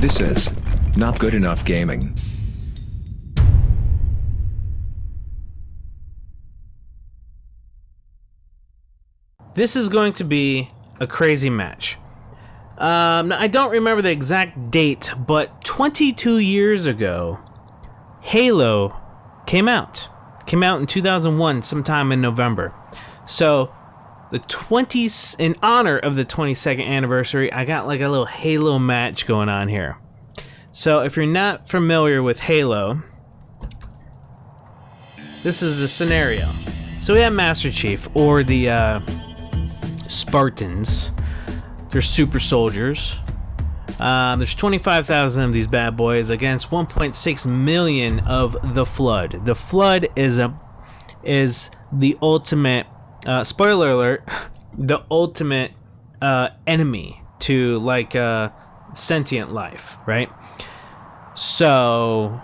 This is Not Good Enough Gaming. This is going to be a crazy match. I don't remember the exact date, but 22 years ago, Halo came out. Came out in 2001, sometime in November. So, in honor of the 22nd anniversary, I got like a little Halo match going on here. So, if you're not familiar with Halo, this is the scenario. So we have Master Chief, or the Spartans. They're super soldiers. There's 25,000 of these bad boys against 1.6 million of the Flood. The Flood is the ultimate, spoiler alert, the ultimate enemy to like sentient life, right? So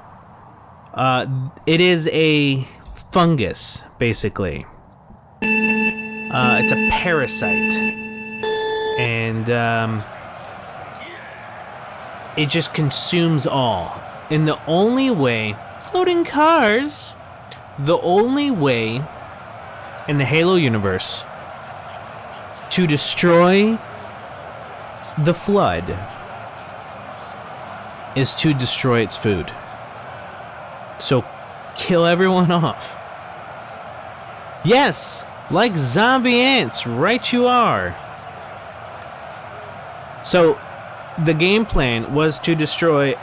it is a fungus, basically. It's a parasite, and it just consumes all. And the only way, floating cars, the only way in the Halo universe to destroy the Flood is to destroy its food. So kill everyone off. Yes, like zombie ants, right you are. So the game plan was to destroy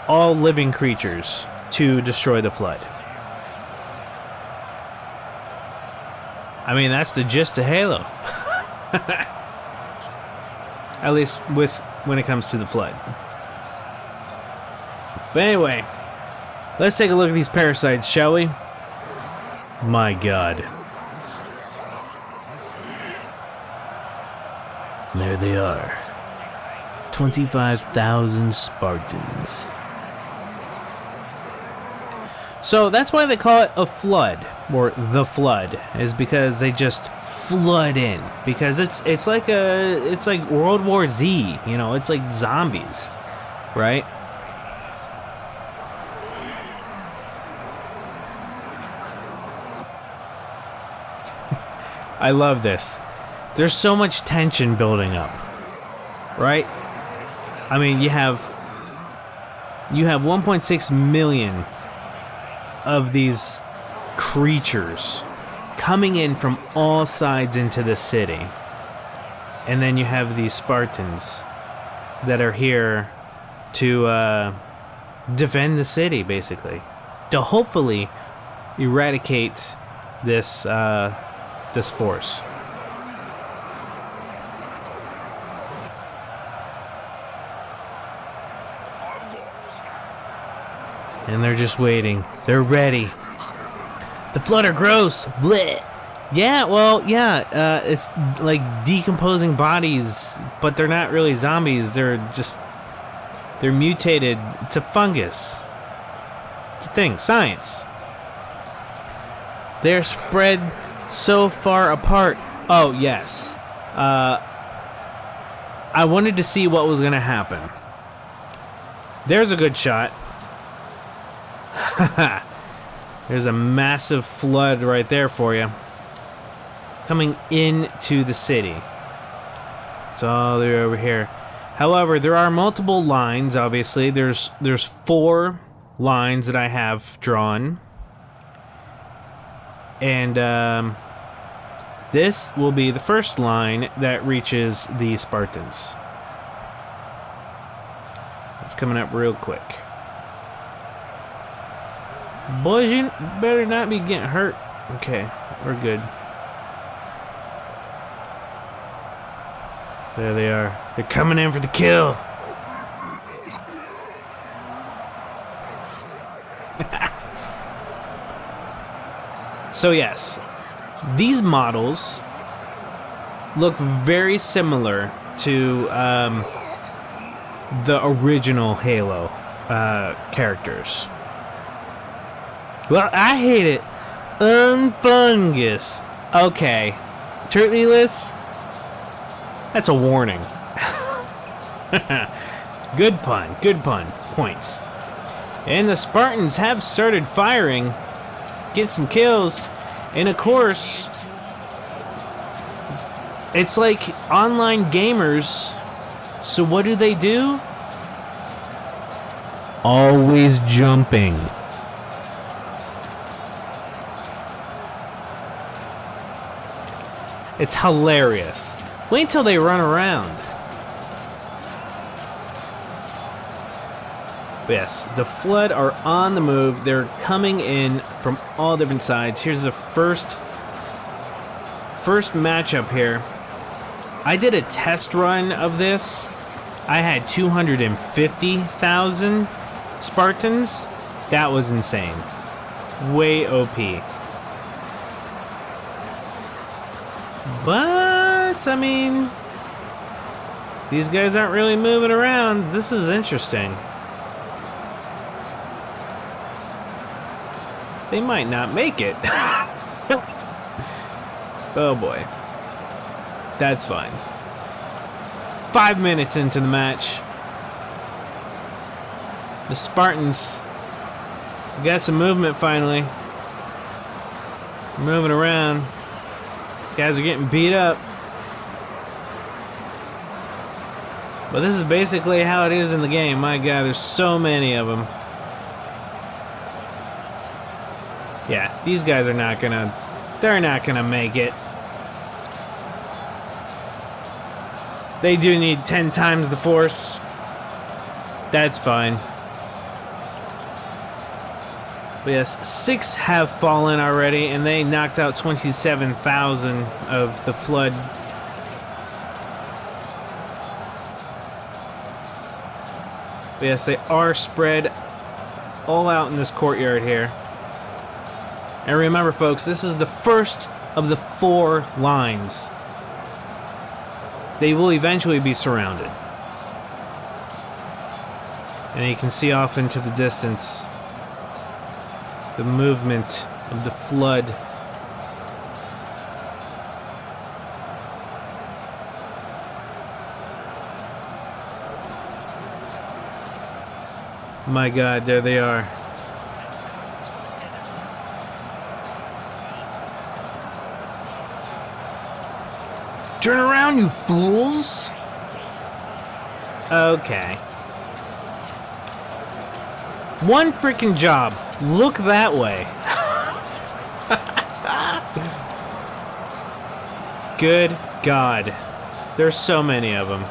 all living creatures to destroy the Flood. I mean, that's the gist of Halo. At least when it comes to the Flood. But anyway, let's take a look at these parasites, shall we? My God. There they are. 25,000 Spartans. So that's why they call it a flood, or the Flood, is because they just flood in. Because it's like World War Z, you know, it's like zombies, right? I love this. There's so much tension building up, right? I mean, you have 1.6 million of these creatures coming in from all sides into the city. And then you have these Spartans that are here to defend the city, basically. To hopefully eradicate this force. And they're just waiting. They're ready. The Flood are gross. Blech. Yeah, well, yeah. It's like decomposing bodies, but they're not really zombies. They're mutated. It's a fungus. It's a thing. Science. They're spread so far apart. Oh, yes. I wanted to see what was going to happen. There's a good shot. There's a massive Flood right there for you. Coming into the city. It's all the way over here. However, there are multiple lines, obviously. There's 4 lines that I have drawn. And this will be the first line that reaches the Spartans. It's coming up real quick. Boys, you better not be getting hurt. Okay, we're good. There they are. They're coming in for the kill. So yes, these models look very similar to the original Halo characters. Well, I hate it. Unfungus. Okay. Turtlyless? That's a warning. Good pun. Good pun. Points. And the Spartans have started firing. Get some kills. And of course, it's like online gamers. So what do? Always jumping. It's hilarious. Wait until they run around. Yes, the Flood are on the move. They're coming in from all different sides. Here's the first matchup here. I did a test run of this. I had 250,000 Spartans. That was insane. Way OP. But, I mean, these guys aren't really moving around. This is interesting. They might not make it. Oh boy. That's fine. 5 minutes into the match. The Spartans got some movement finally. Moving around. Guys are getting beat up. But this is basically how it is in the game. My God, there's so many of them. Yeah, these guys are not gonna... They're not gonna make it. They do need 10 times the force. That's fine. But yes, 6 have fallen already, and they knocked out 27,000 of the Flood. But yes, they are spread all out in this courtyard here. And remember, folks, this is the first of the 4 lines. They will eventually be surrounded. And you can see off into the distance the movement of the Flood. My God, there they are. Turn around, you fools! Okay. One freaking job. Look that way. Good God. There's so many of them.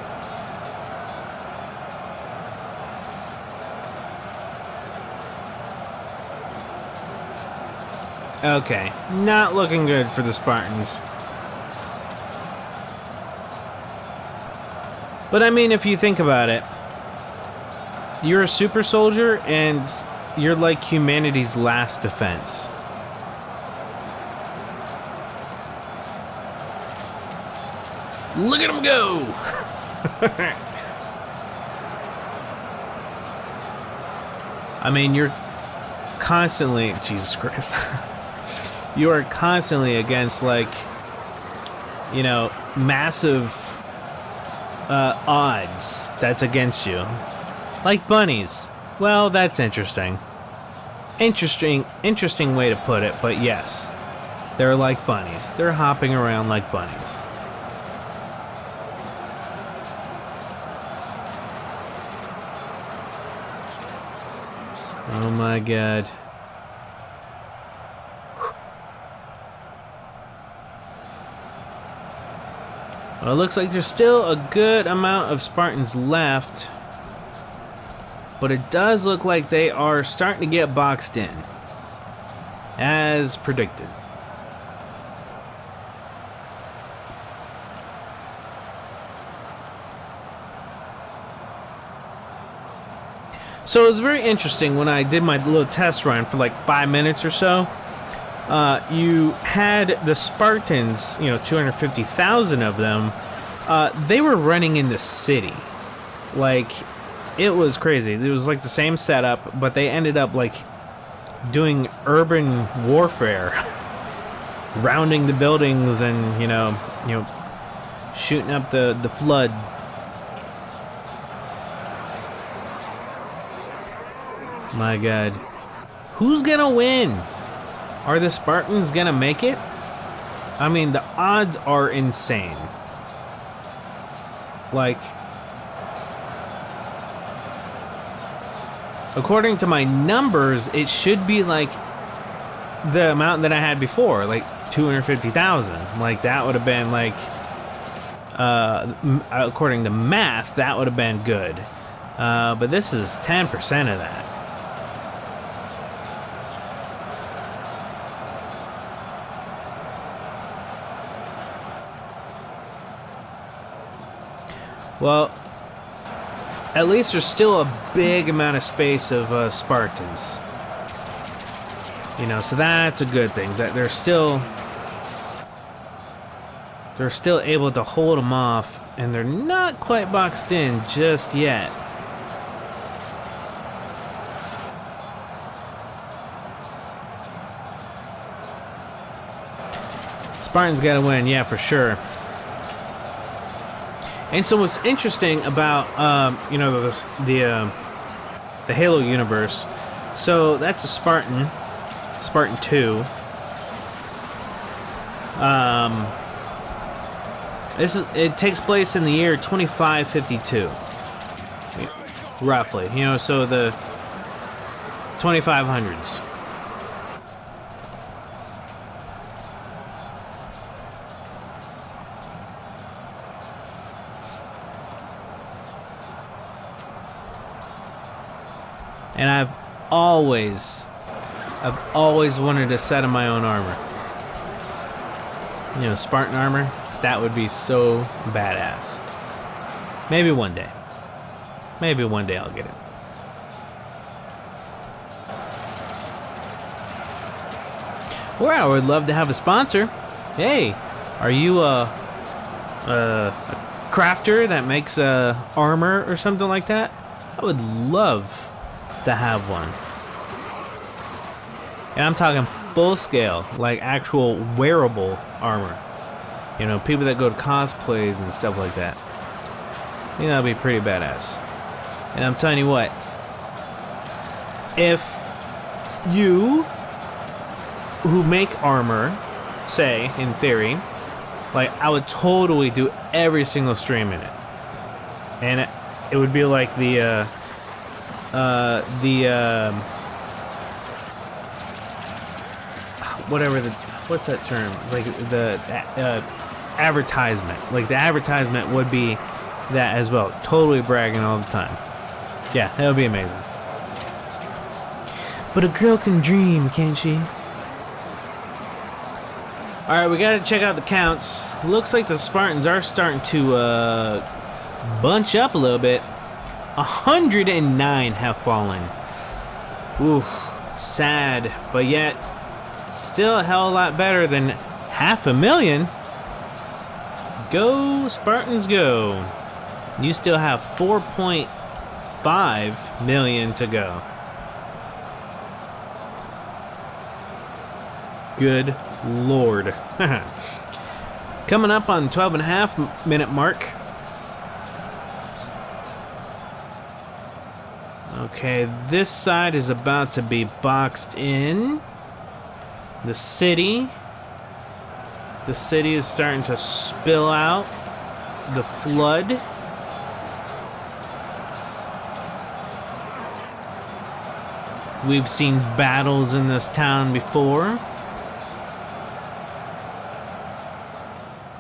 Okay. Not looking good for the Spartans. But I mean, if you think about it, you're a super soldier and you're like humanity's last defense. Look at them go! I mean, you're constantly... Jesus Christ. You are constantly against, like, you know, massive... odds that's against you. Like bunnies. Well, that's interesting. Interesting way to put it, but yes. They're like bunnies. They're hopping around like bunnies. Oh my God. Well, it looks like there's still a good amount of Spartans left, but it does look like they are starting to get boxed in, as predicted. So it was very interesting when I did my little test run for like 5 minutes or so. You had the Spartans, you know, 250,000 of them, they were running in the city. Like, it was crazy. It was like the same setup, but they ended up like doing urban warfare, rounding the buildings and, you know, shooting up the Flood. My God. Who's gonna win? Are the Spartans gonna make it? I mean, the odds are insane. Like, according to my numbers, it should be like the amount that I had before, like 250,000. Like, that would have been like, according to math, that would have been good. But this is 10% of that. Well, at least there's still a big amount of space of Spartans. You know, so that's a good thing. That they're still able to hold them off, and they're not quite boxed in just yet. Spartans got to win, yeah, for sure. And so what's interesting about you know, the Halo universe, so that's a Spartan 2. It takes place in the year 2552, roughly. You know, so the 2500s. And I've always wanted a set of my own armor. You know, Spartan armor. That would be so badass. Maybe one day. Maybe one day I'll get it. Or I would love to have a sponsor. Hey, are you a crafter that makes armor or something like that? I would love to have one. And I'm talking full scale, like actual wearable armor. You know, people that go to cosplays and stuff like that. I think that'd be pretty badass. And I'm telling you what, if you who make armor, say, in theory, like, I would totally do every single stream in it. And it would be like what's that term? Like the advertisement. Like the advertisement would be that as well. Totally bragging all the time. Yeah, that would be amazing. But a girl can dream, can't she? Alright, we gotta check out the counts. Looks like the Spartans are starting to bunch up a little bit. 109 have fallen. Oof, sad, but yet still a hell of a lot better than 500,000. Go Spartans, go. You still have 4.5 million to go. Good Lord. Coming up on 12.5 minute mark. Okay, this side is about to be boxed in. The city is starting to spill out. The flood. We've seen battles in this town before.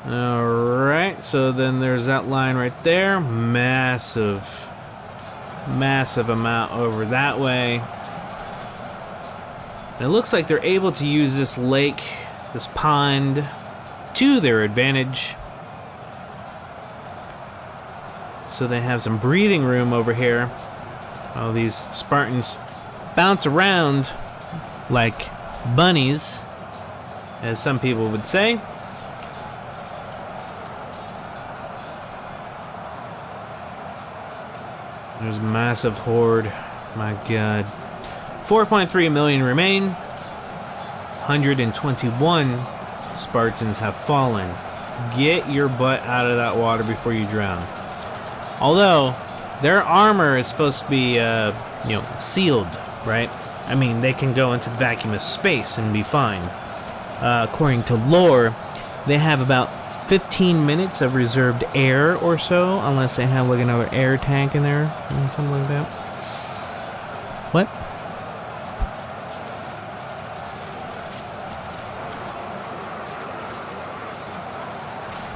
Alright, so then there's that line right there. Massive amount over that way. And it looks like they're able to use this lake, this pond, to their advantage. So they have some breathing room over here. Oh, these Spartans bounce around like bunnies, as some people would say. There's a massive horde. My God. 4.3 million remain. 121 Spartans have fallen. Get your butt out of that water before you drown. Although their armor is supposed to be, sealed. right? I mean, they can go into the vacuum of space and be fine. According to lore, they have about 15 minutes of reserved air or so, unless they have like another air tank in there, or something like that. What?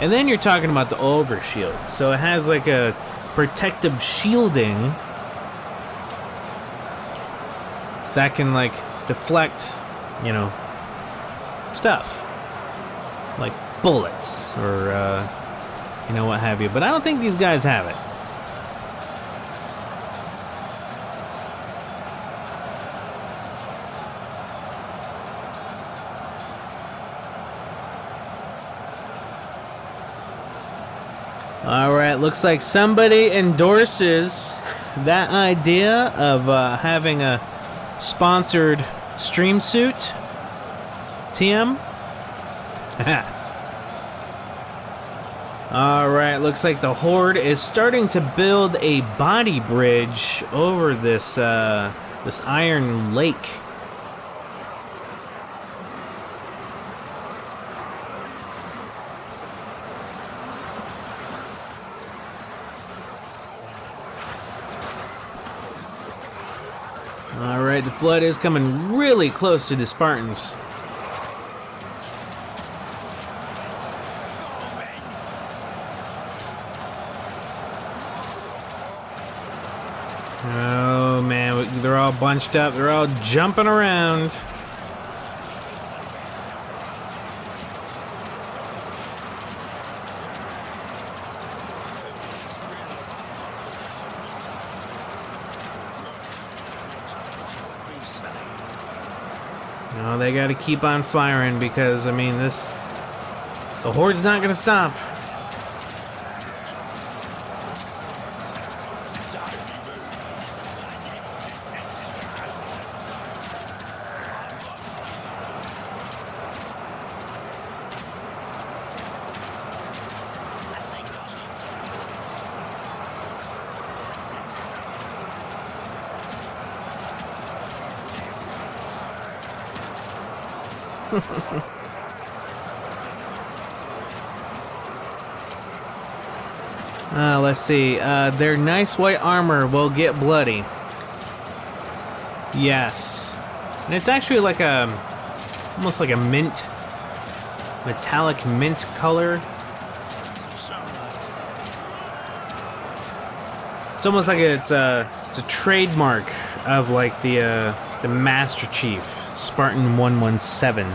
And then you're talking about the overshield. So it has like a protective shielding that can like deflect, you know, stuff. Like bullets or, you know, what have you. But I don't think these guys have it. Alright, looks like somebody endorses that idea of having a sponsored stream suit. TM? Alright, looks like the Horde is starting to build a body bridge over this, this iron lake. Alright, the flood is coming really close to the Spartans. Oh man, they're all bunched up, they're all jumping around. No, they gotta keep on firing because, I mean, the Horde's not gonna stop. Let's see. Their nice white armor will get bloody. Yes. And it's actually like a... almost like a mint... metallic mint color. It's almost like it's a trademark of like the Master Chief, Spartan 117.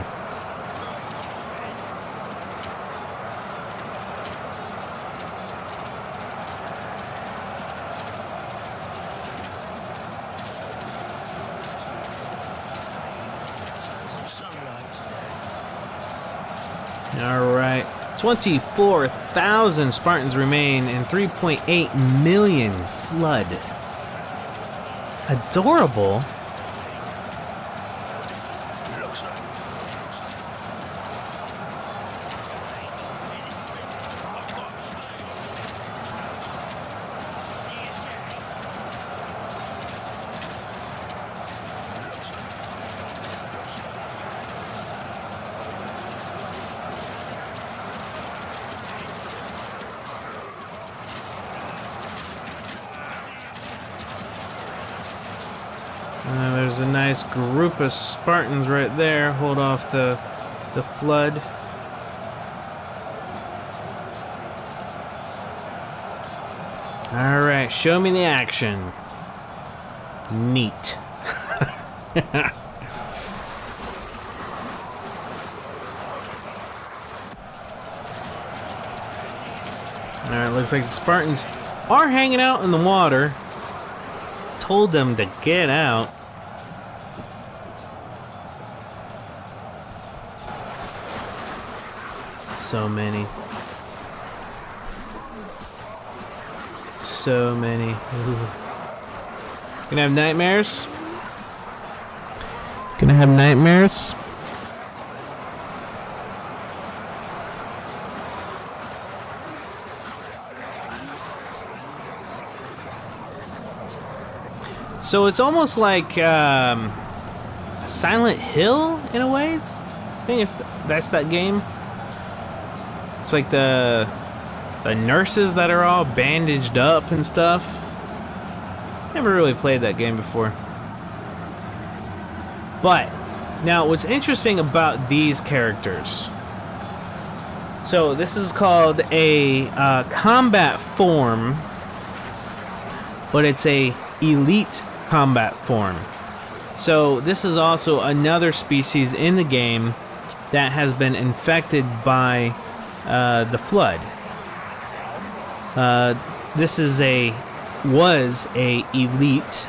Alright, 24,000 Spartans remain and 3.8 million flood. Adorable. There's a nice group of Spartans right there. Hold off the flood. Alright, show me the action. Neat. Alright, looks like the Spartans are hanging out in the water. Told them to get out. So many. So many. Ooh. Gonna have nightmares? Gonna have nightmares? So it's almost like Silent Hill in a way. I think that's that game. It's like the nurses that are all bandaged up and stuff. Never really played that game before. But now what's interesting about these characters. So this is called a combat form, but it's a elite combat form. So this is also another species in the game that has been infected by the flood. This is was a elite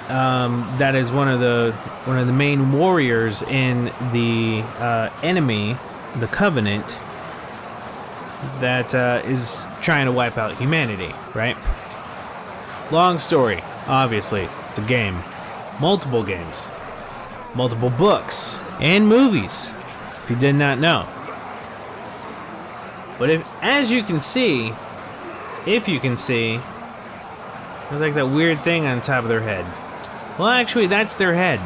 that is one of the main warriors in the enemy, the Covenant, that is trying to wipe out humanity, right? Long story, obviously. It's a game. Multiple games. Multiple books. And movies, if you did not know. But as you can see, there's like that weird thing on top of their head. Well, actually, that's their head.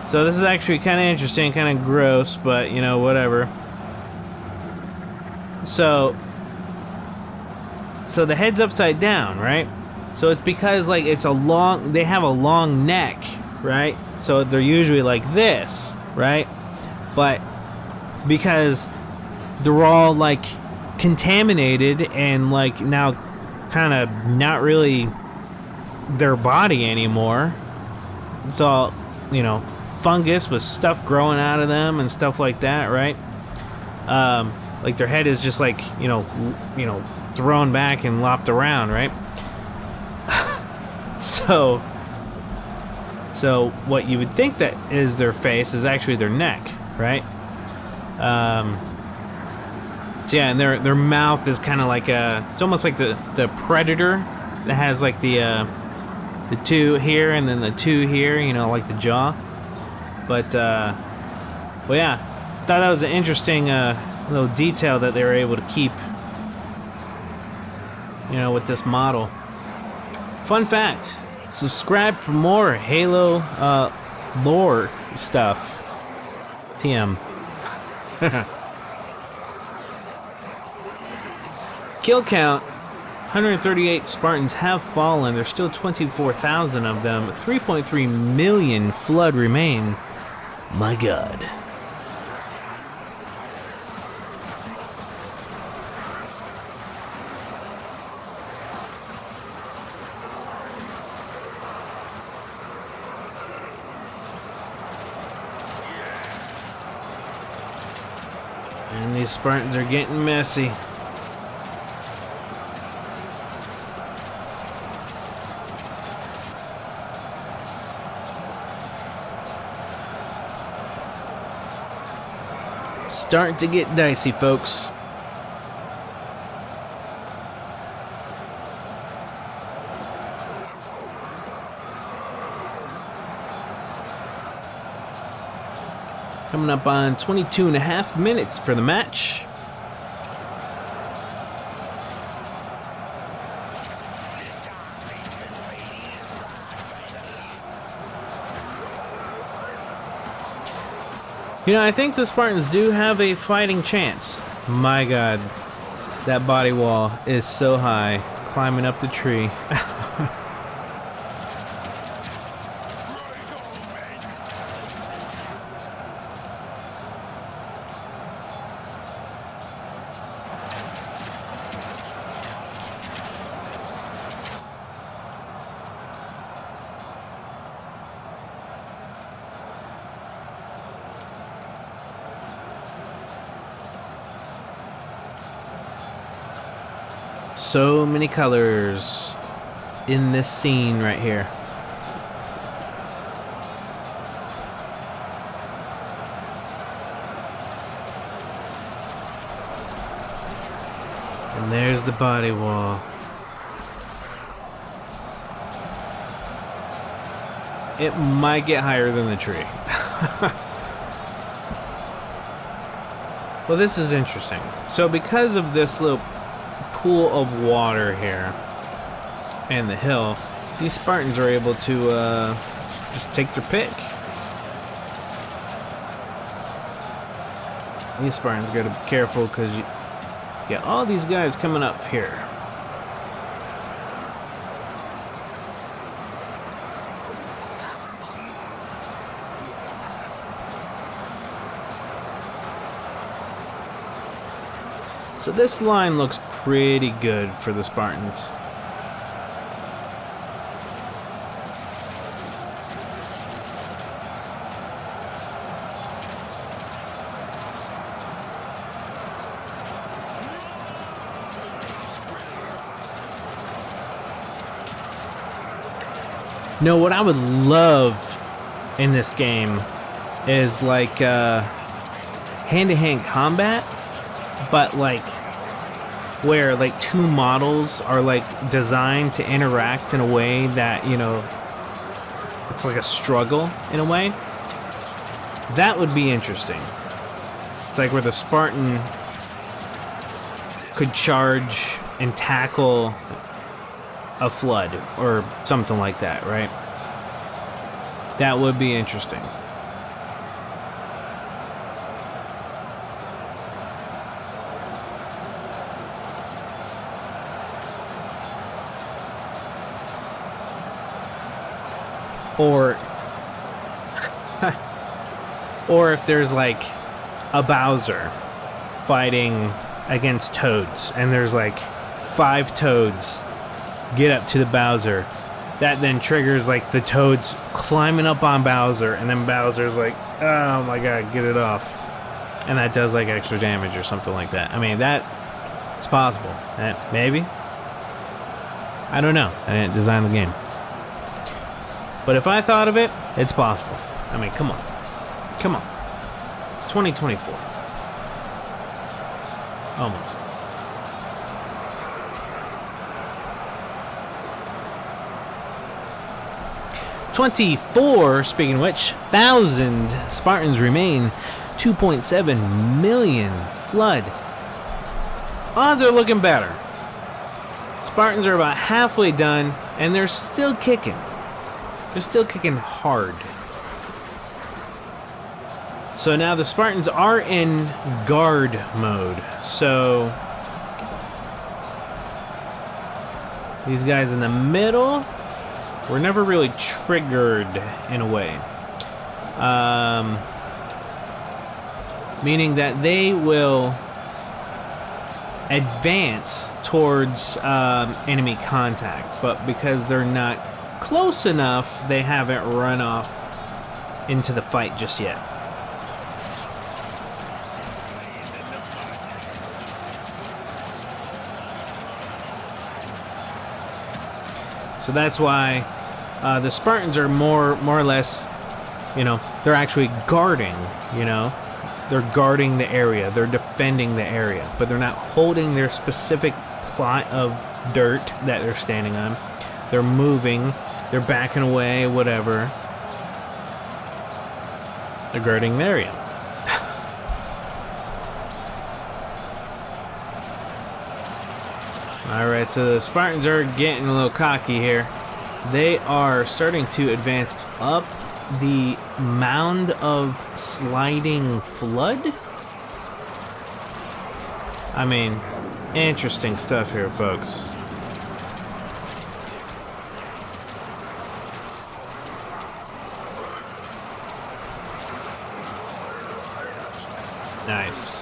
So this is actually kind of interesting, kind of gross, but, you know, whatever. So the head's upside down, right? So it's because, like, they have a long neck, right? So they're usually like this, right? But because they're all, like, contaminated and, like, now kind of not really their body anymore. It's all, you know, fungus with stuff growing out of them and stuff like that, right? Like their head is just like, you know, thrown back and lopped around, right? So what you would think that is their face is actually their neck, right? So yeah, and their mouth is kind of like it's almost like the predator that has like the two here and then the two here, you know, like the jaw. But well, yeah, thought that was an interesting little detail that they were able to keep, you know, with this model. Fun fact: subscribe for more Halo lore stuff. TM. Kill count: 138 Spartans have fallen. There's still 24,000 of them. 3.3 million Flood remain. My God. And these Spartans are getting messy. Starting to get dicey, folks. Coming up on 22 and a half minutes for the match. You know, I think the Spartans do have a fighting chance. My God, that body wall is so high, climbing up the tree. So many colors in this scene right here. And there's the body wall. It might get higher than the tree. Well, this is interesting. So because of this little pool of water here, and the hill, these Spartans are able to just take their pick. These Spartans gotta be careful because you got all these guys coming up here. So this line looks pretty good for the Spartans. No, what I would love in this game is like hand-to-hand combat, but like where like two models are like designed to interact in a way that, you know, it's like a struggle in a way. That would be interesting. It's like where the Spartan could charge and tackle a flood or something like that, right? That would be interesting. Or if there's like a Bowser fighting against Toads and there's like 5 Toads get up to the Bowser, that then triggers like the Toads climbing up on Bowser, and then Bowser's like, oh my god, get it off, and that does like extra damage or something like that. I mean, that it's possible. That maybe, I don't know, I didn't design the game, but if I thought of it, it's possible. I mean, come on, it's 2024 almost. 24, speaking of which, 1,000 Spartans remain. 2.7 million flood. Odds are looking better. Spartans are about halfway done, and they're still kicking. They're still kicking hard. So now the Spartans are in guard mode. So these guys in the middle were never really triggered in a way. Meaning that they will advance towards enemy contact, but because they're not close enough, they haven't run off into the fight just yet. So that's why the Spartans are more or less, you know, they're actually guarding, you know. They're guarding the area. They're defending the area. But they're not holding their specific plot of dirt that they're standing on. They're moving. They're backing away, whatever. They're guarding the area. Alright, so the Spartans are getting a little cocky here. They are starting to advance up the mound of sliding flood. I mean, interesting stuff here, folks. Nice.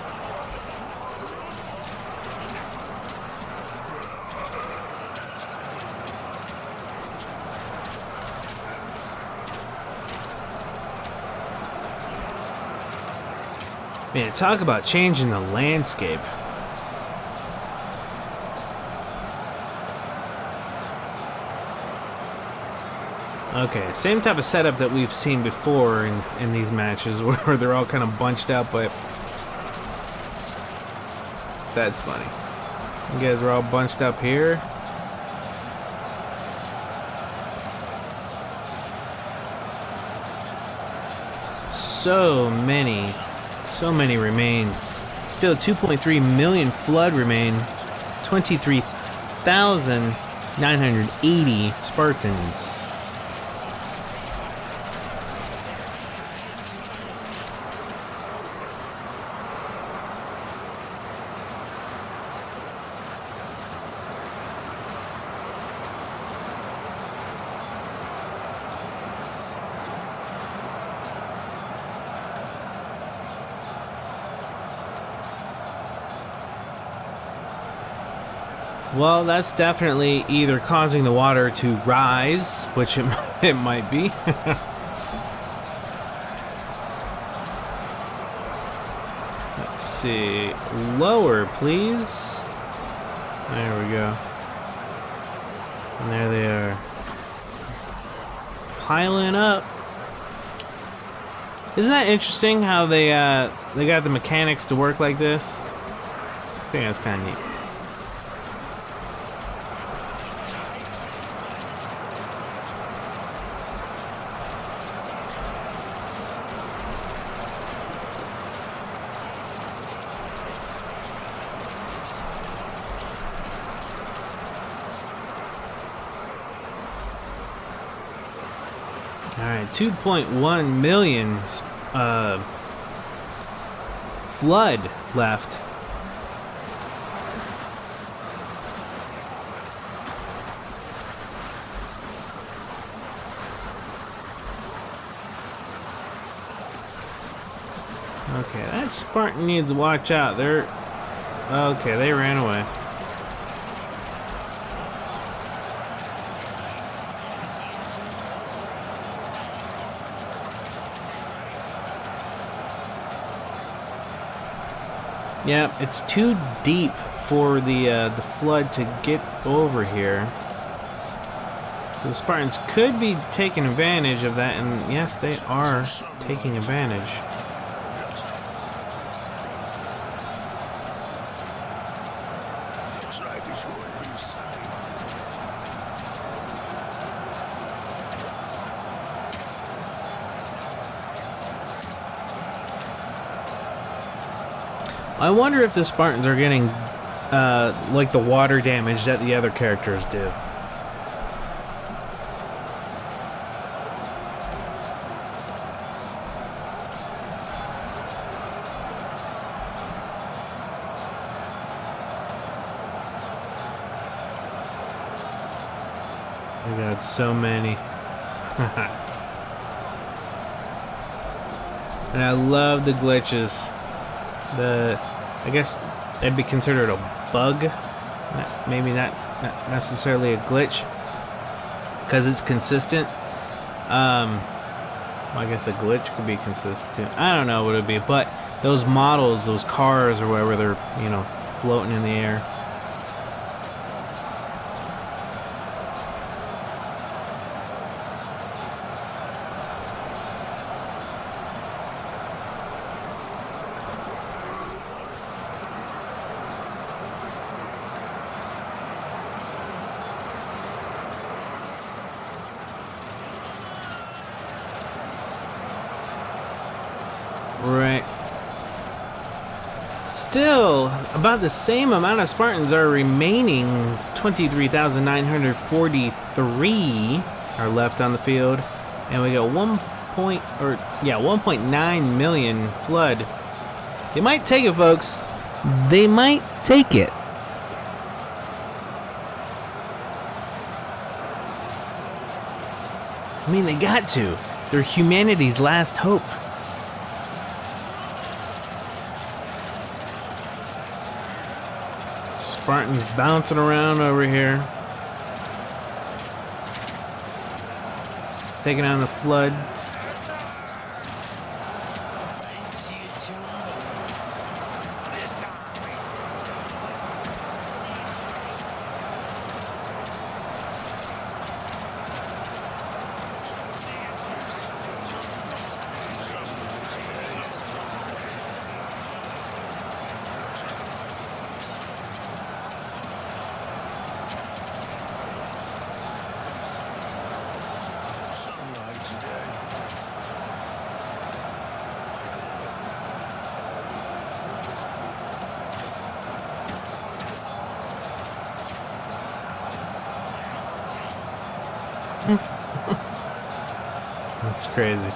Man, talk about changing the landscape. Okay, same type of setup that we've seen before in these matches where they're all kind of bunched out, but that's funny. You guys are all bunched up here. So many remain. Still 2.3 million flood remain. 23,000 980 Spartans. Well, that's definitely either causing the water to rise, which it might be. Let's see. Lower, please. There we go. And there they are. Piling up. Isn't that interesting how they got the mechanics to work like this? I think that's kind of neat. Alright, 2.1 million flood left. Okay, that Spartan needs to watch out. Okay, they ran away. Yeah, it's too deep for the flood to get over here. So the Spartans could be taking advantage of that, and yes, they are taking advantage. I wonder if the Spartans are getting like the water damage that the other characters do. We got so many. And I love the glitches. I guess that'd be considered a bug. Maybe not necessarily a glitch, because it's consistent. I guess a glitch could be consistent. I don't know what it'd be, but those models, those cars or whatever, they're, you know, floating in the air. Right. Still, about the same amount of Spartans are remaining. 23,943 are left on the field, and we got 1.9 million flood. They might take it, folks. They might take it. I mean, they got to. They're humanity's last hope. Spartans bouncing around over here, taking on the flood. crazy.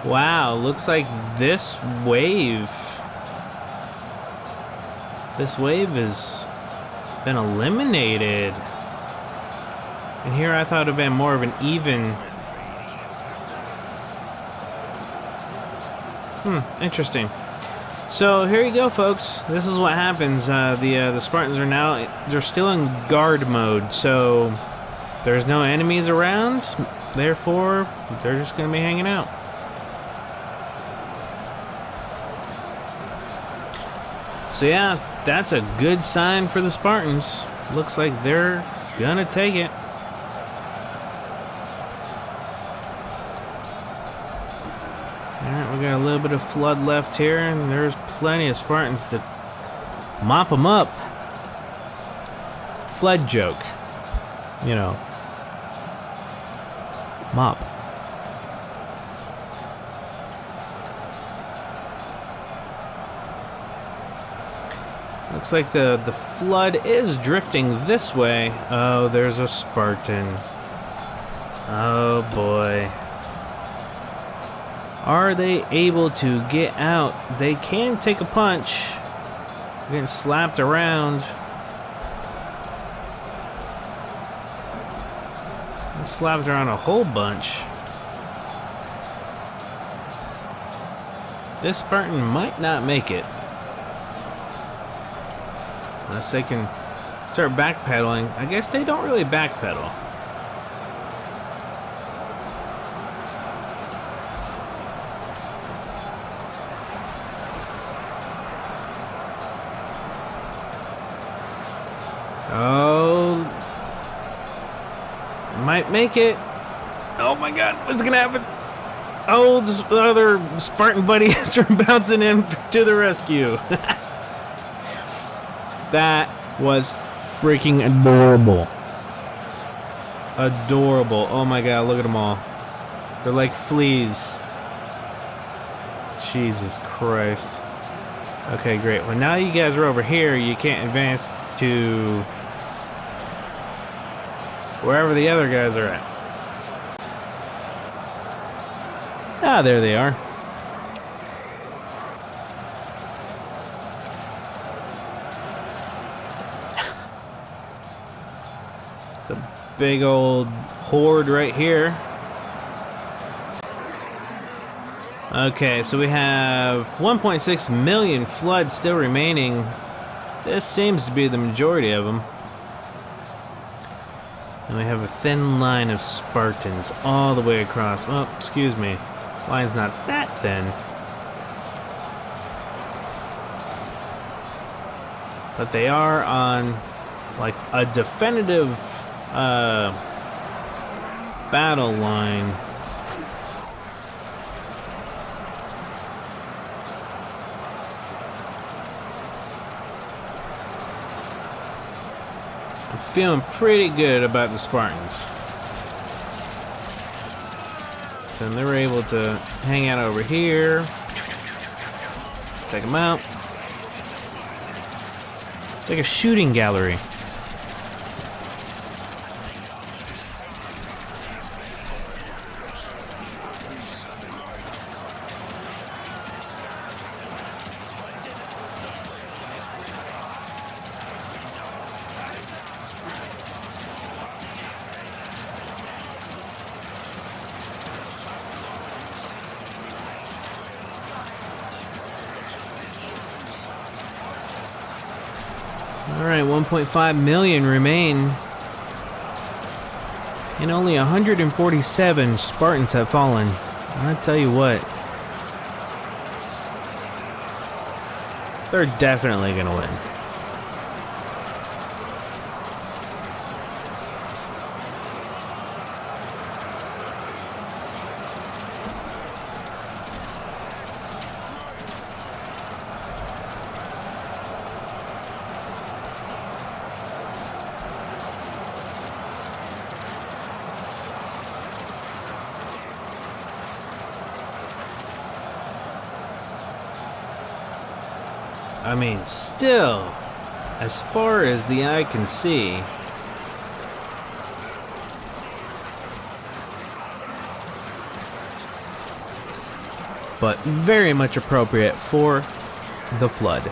Wow, looks like this wave has been eliminated. And here I thought it would have been more of an even. Interesting. So here you go, folks. This is what happens. The Spartans they're still in guard mode, so there's no enemies around. Therefore, they're just gonna be hanging out. So yeah, that's a good sign for the Spartans. Looks like they're gonna take it. Alright, we got a little bit of flood left here, and there's plenty of Spartans to mop them up. Flood joke. You know. Mop. Looks like the flood is drifting this way. Oh, there's a Spartan. Oh boy. Are they able to get out? They can take a punch. Getting slapped around. Slapped around a whole bunch. This Spartan might not make it. Unless they can start backpedaling. I guess they don't really backpedal. Oh. Might make it. Oh my god, what's gonna happen? Oh, the other Spartan buddies are bouncing in to the rescue. That was freaking adorable. Adorable. Oh my god, look at them all. They're like fleas. Jesus Christ. Okay, great. Well, now you guys are over here, you can't advance to wherever the other guys are at. Ah, there they are. The big old horde right here. Okay, so we have 1.6 million floods still remaining. This seems to be the majority of them. And we have a thin line of Spartans all the way across. Oh, excuse me. Line's not that thin. But they are on like a definitive battle line. I'm feeling pretty good about the Spartans. So they were able to hang out over here. Take them out. It's like a shooting gallery. Alright, 1.5 million remain. And only 147 Spartans have fallen. I'll tell you what. They're definitely gonna win. I mean, still, as far as the eye can see, but very much appropriate for the flood.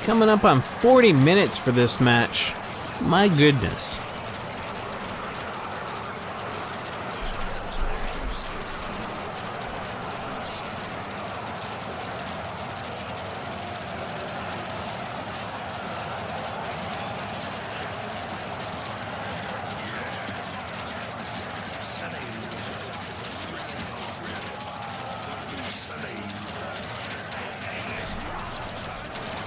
Coming up on 40 minutes for this match. My goodness.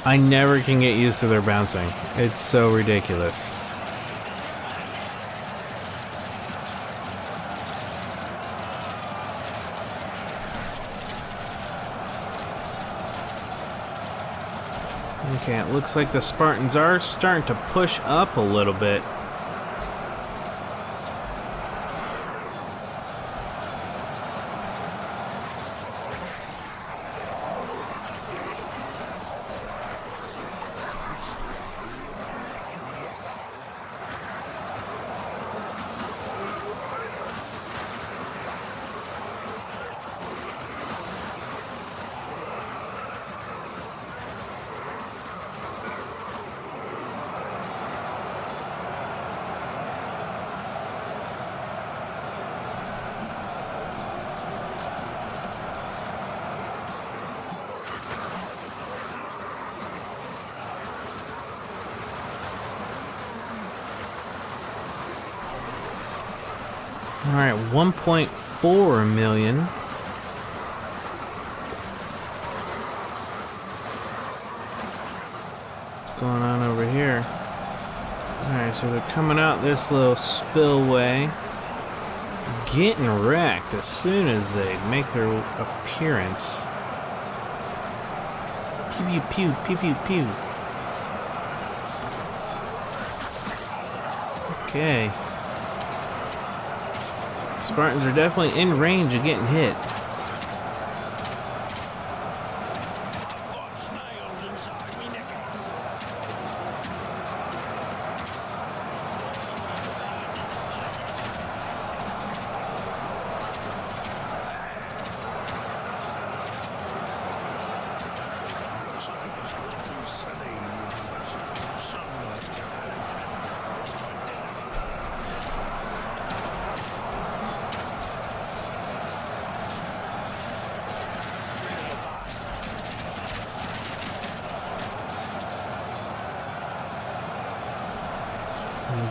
I never can get used to their bouncing. It's so ridiculous. Okay, it looks like the Spartans are starting to push up a little bit. Alright, 1.4 million. What's going on over here? Alright, so they're coming out this little spillway. Getting wrecked as soon as they make their appearance. Pew pew pew, pew pew pew. Okay. Spartans are definitely in range of getting hit.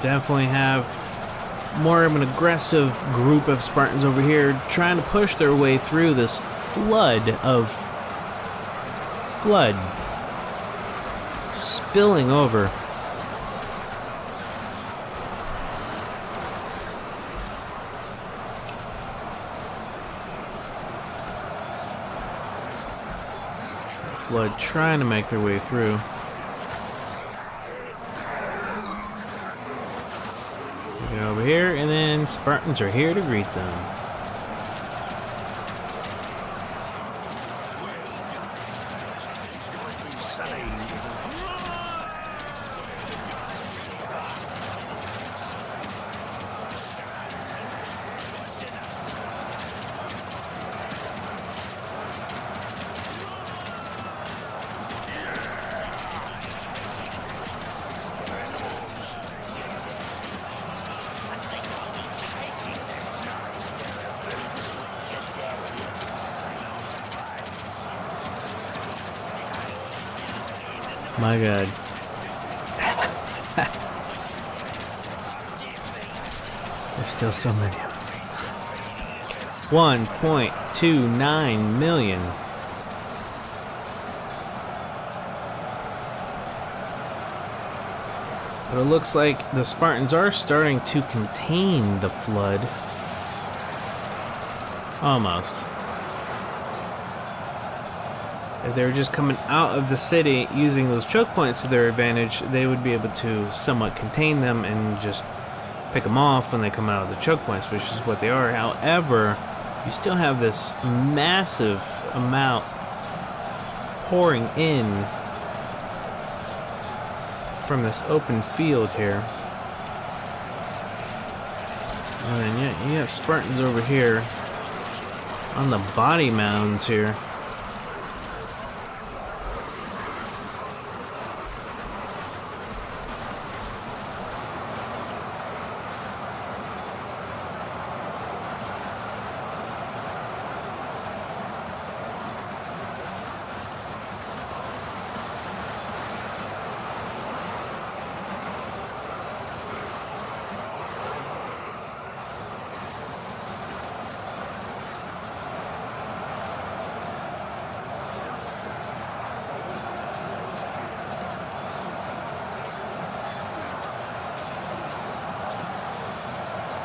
Definitely have more of an aggressive group of Spartans over here trying to push their way through this flood spilling over. Flood trying to make their way through. Over here, and then Spartans are here to greet them. My God. There's still so many. 1.29 million. But it looks like the Spartans are starting to contain the flood. Almost. If they were just coming out of the city using those choke points to their advantage, they would be able to somewhat contain them and just pick them off when they come out of the choke points, which is what they are. However, you still have this massive amount pouring in from this open field here. And then yeah, you got Spartans over here on the body mounds here.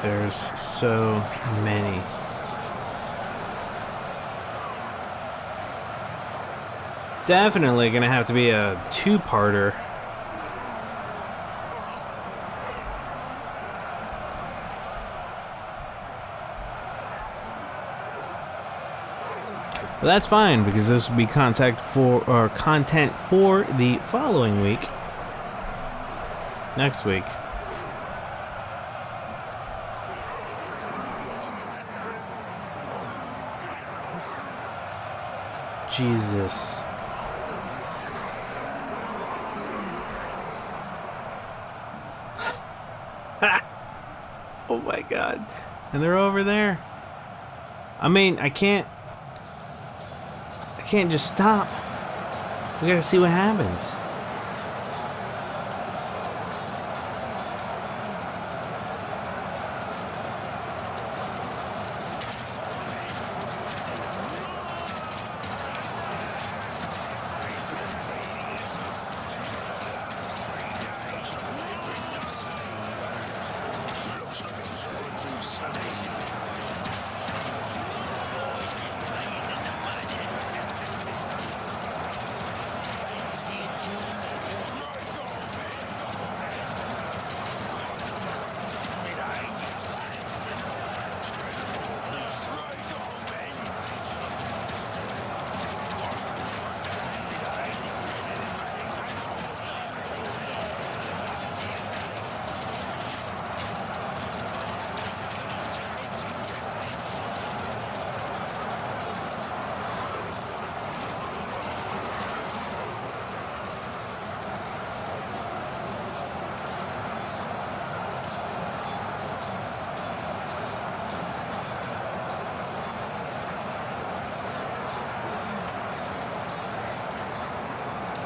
There's so many. Definitely gonna have to be a two-parter. But that's fine because this will be content for the following week. Next week. Jesus. Oh my god. And they're over there. I mean, I can't just stop. We gotta see what happens.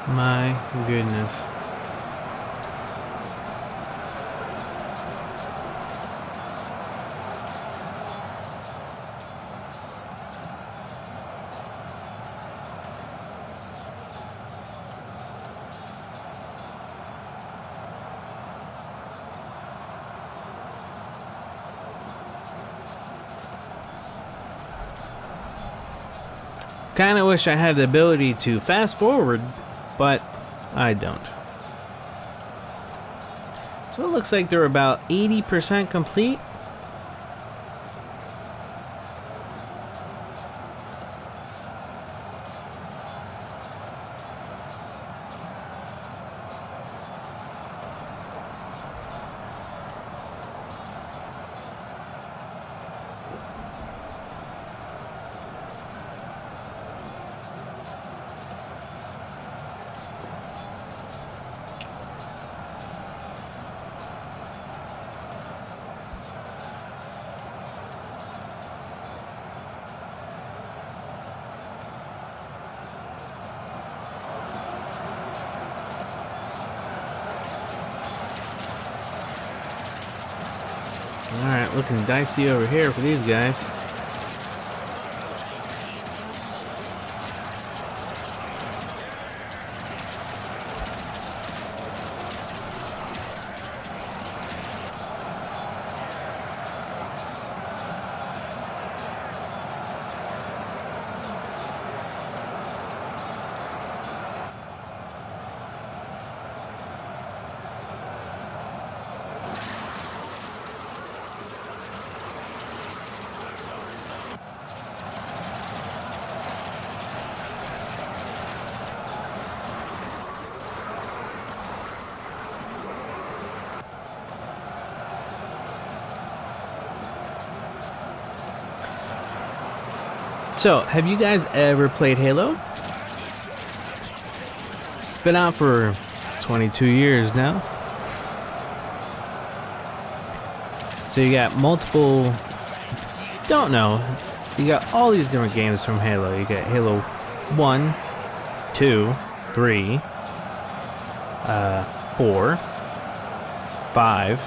My goodness. Kinda wish I had the ability to fast forward, but I don't. So it looks like they're about 80% complete. Alright, looking dicey over here for these guys. So, have you guys ever played Halo? It's been out for 22 years now. So you got multiple... Don't know. You got all these different games from Halo. You got Halo 1, 2, 3, 4, 5,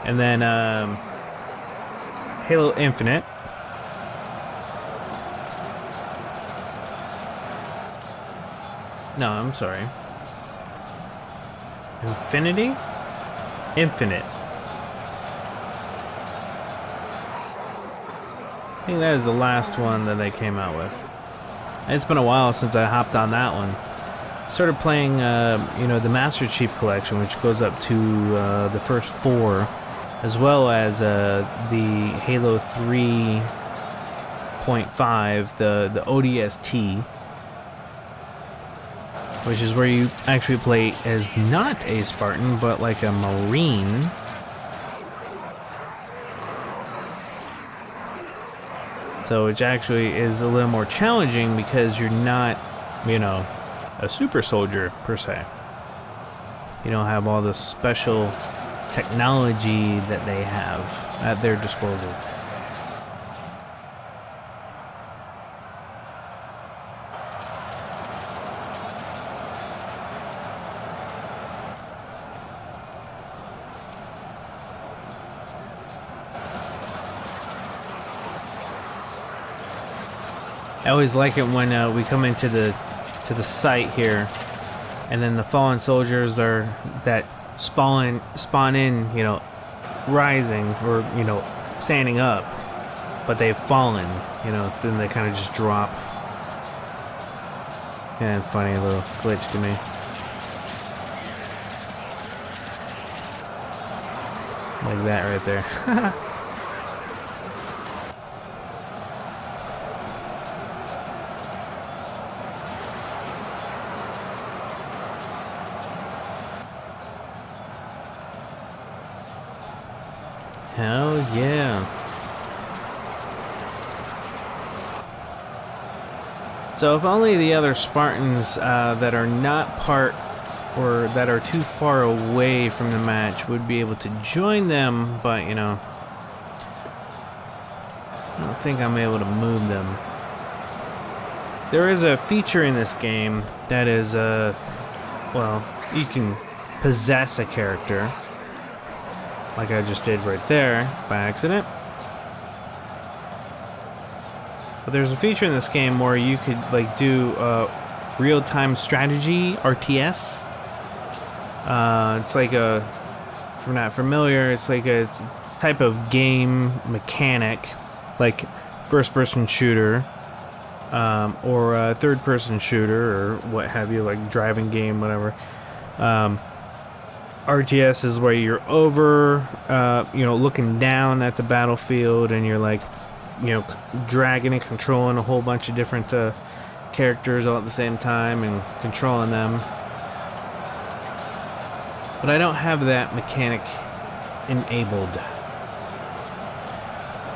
and then Halo Infinite. No, I'm sorry. Infinity? Infinite. I think that is the last one that they came out with. It's been a while since I hopped on that one. Started playing, you know, the Master Chief Collection, which goes up to the first 4, as well as the Halo 3.5, the ODST, which is where you actually play as not a Spartan, but like a Marine. So which actually is a little more challenging because you're not, you know, a super soldier per se. You don't have all the special technology that they have at their disposal. I always like it when we come into the site here, and then the fallen soldiers are that spawn in, you know, rising or, you know, standing up, but they've fallen, you know, then they kind of just drop. And funny little glitch to me. Like that right there. Hell yeah. So if only the other Spartans that are not part or that are too far away from the match would be able to join them, but you know, I don't think I'm able to move them. There is a feature in this game that is, well, you can possess a character. Like I just did right there, by accident. But there's a feature in this game where you could like do real-time strategy, RTS. It's like a, if you're not familiar, it's like a type of game mechanic, like first-person shooter, or a third-person shooter, or what have you, like driving game, whatever. RTS is where you're over, you know, looking down at the battlefield, and you're like, you know, dragging and controlling a whole bunch of different characters all at the same time and controlling them. But I don't have that mechanic enabled.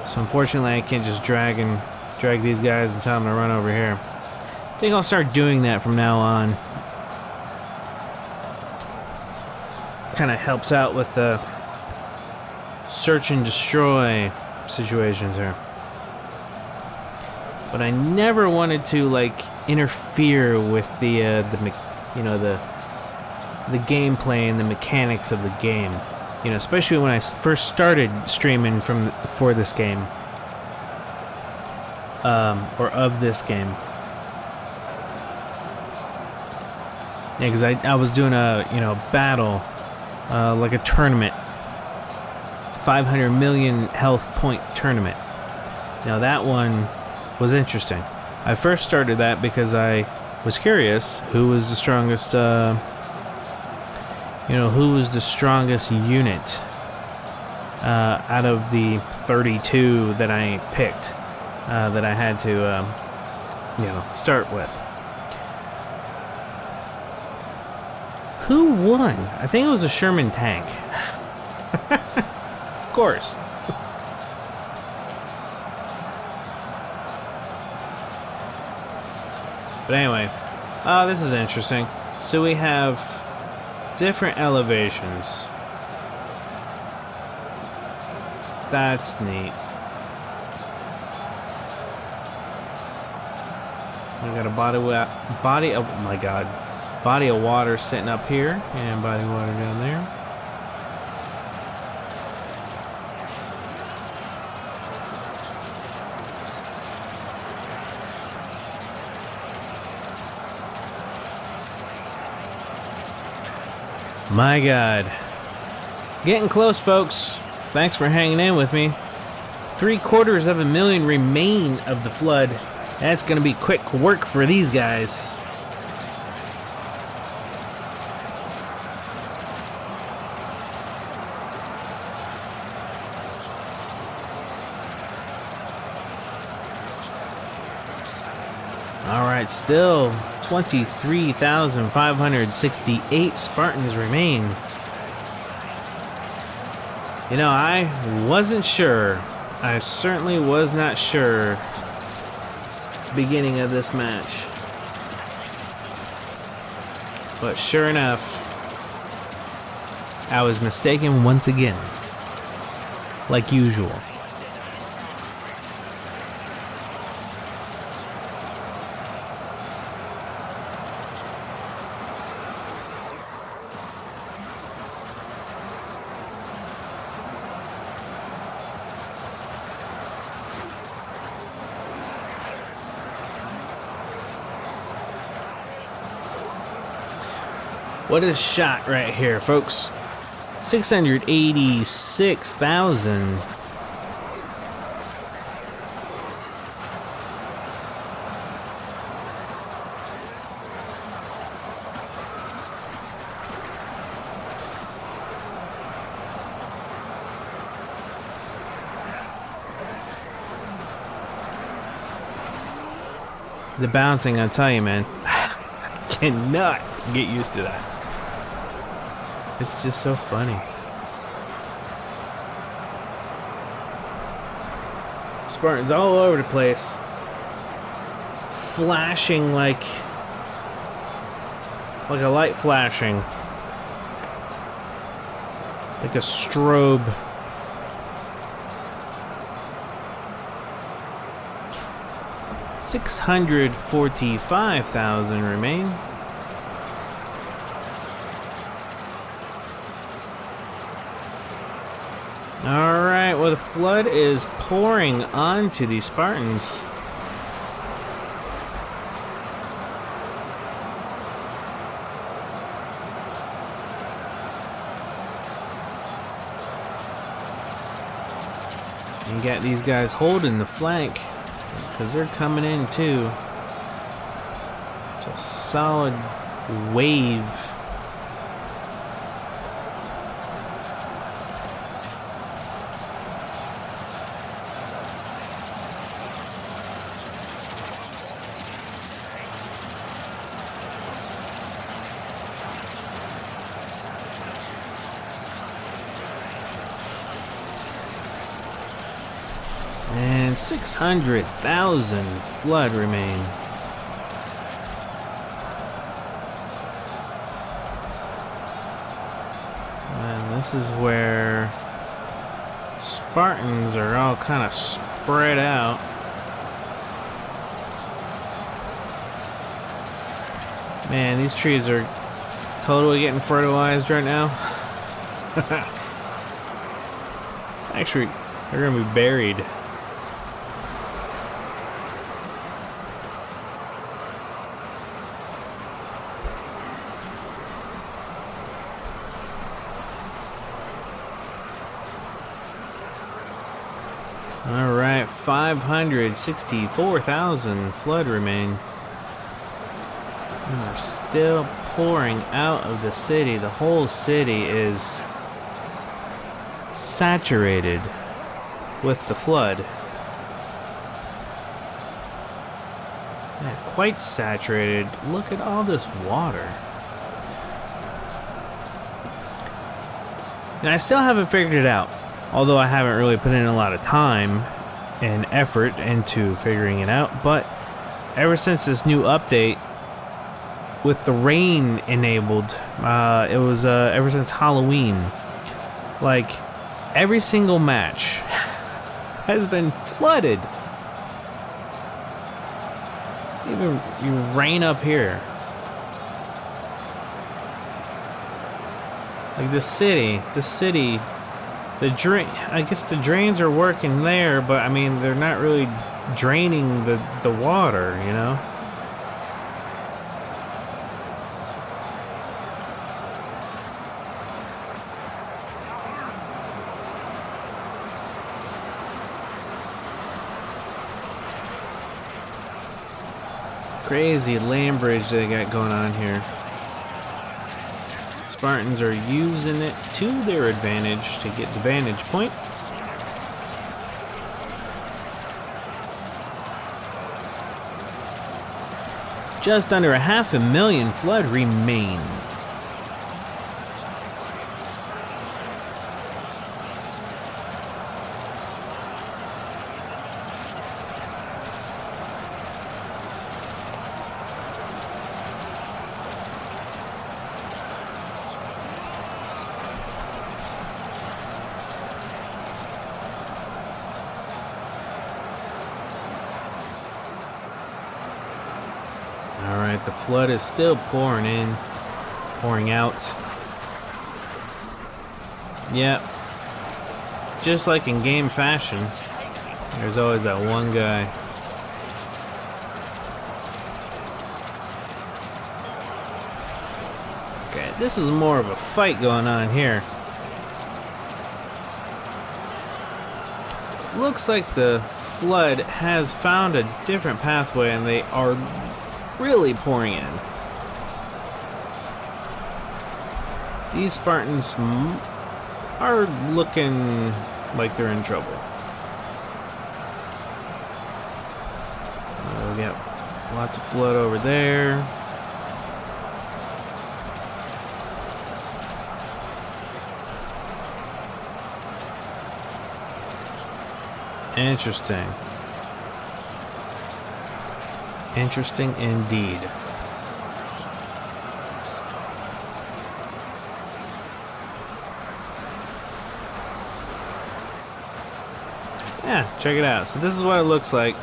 So unfortunately I can't just drag these guys and tell them to run over here. I think I'll start doing that from now on. Kind of helps out with the search and destroy situations here. But I never wanted to like interfere with the you know, the gameplay and the mechanics of the game. You know, especially when I first started streaming for this game, or of this game. Yeah, because I was doing a, you know, battle. Like a tournament, 500 million health point tournament. Now that one was interesting. I first started that because I was curious who was the strongest, you know, who was the strongest unit out of the 32 that I picked, that I had to, you know, start with. Who won? I think it was a Sherman tank. Of course. But anyway, this is interesting. So we have different elevations. That's neat. We got a body of water sitting up here, and body of water down there. My God. Getting close, folks. Thanks for hanging in with me. 750,000 remain of the flood. That's going to be quick work for these guys. Alright, still 23,568 Spartans remain. You know, I wasn't sure. I certainly was not sure at the beginning of this match. But sure enough, I was mistaken once again. Like usual. What is shot right here, folks? 686,000. The bouncing, I tell you, man. Cannot get used to that. It's just so funny. Spartans all over the place. Flashing like a light flashing. Like a strobe. $645,000 remain. Alright, well the flood is pouring onto these Spartans. You got these guys holding the flank, because they're coming in too. It's a solid wave. And 600,000 flood remain. And this is where Spartans are all kind of spread out. Man, these trees are totally getting fertilized right now. Actually, they're gonna be buried. Alright, 564,000 flood remain. And we're still pouring out of the city. The whole city is saturated with the flood. Yeah, quite saturated. Look at all this water. And I still haven't figured it out. Although I haven't really put in a lot of time and effort into figuring it out, but ever since this new update with the rain enabled, it was ever since Halloween, like every single match has been flooded. Even you rain up here. Like the city, the drain. I guess the drains are working there, but I mean they're not really draining the water, you know. Crazy land bridge they got going on here. Spartans are using it to their advantage to get the vantage point. Just under 500,000 flood remain. Alright, the flood is still pouring in, pouring out. Yep. Just like in game fashion, there's always that one guy. Okay, this is more of a fight going on here. Looks like the flood has found a different pathway and they are really pouring in. These Spartans are looking like they're in trouble. We got lots of flood over there. Interesting. Interesting indeed. Yeah, check it out. So this is what it looks like.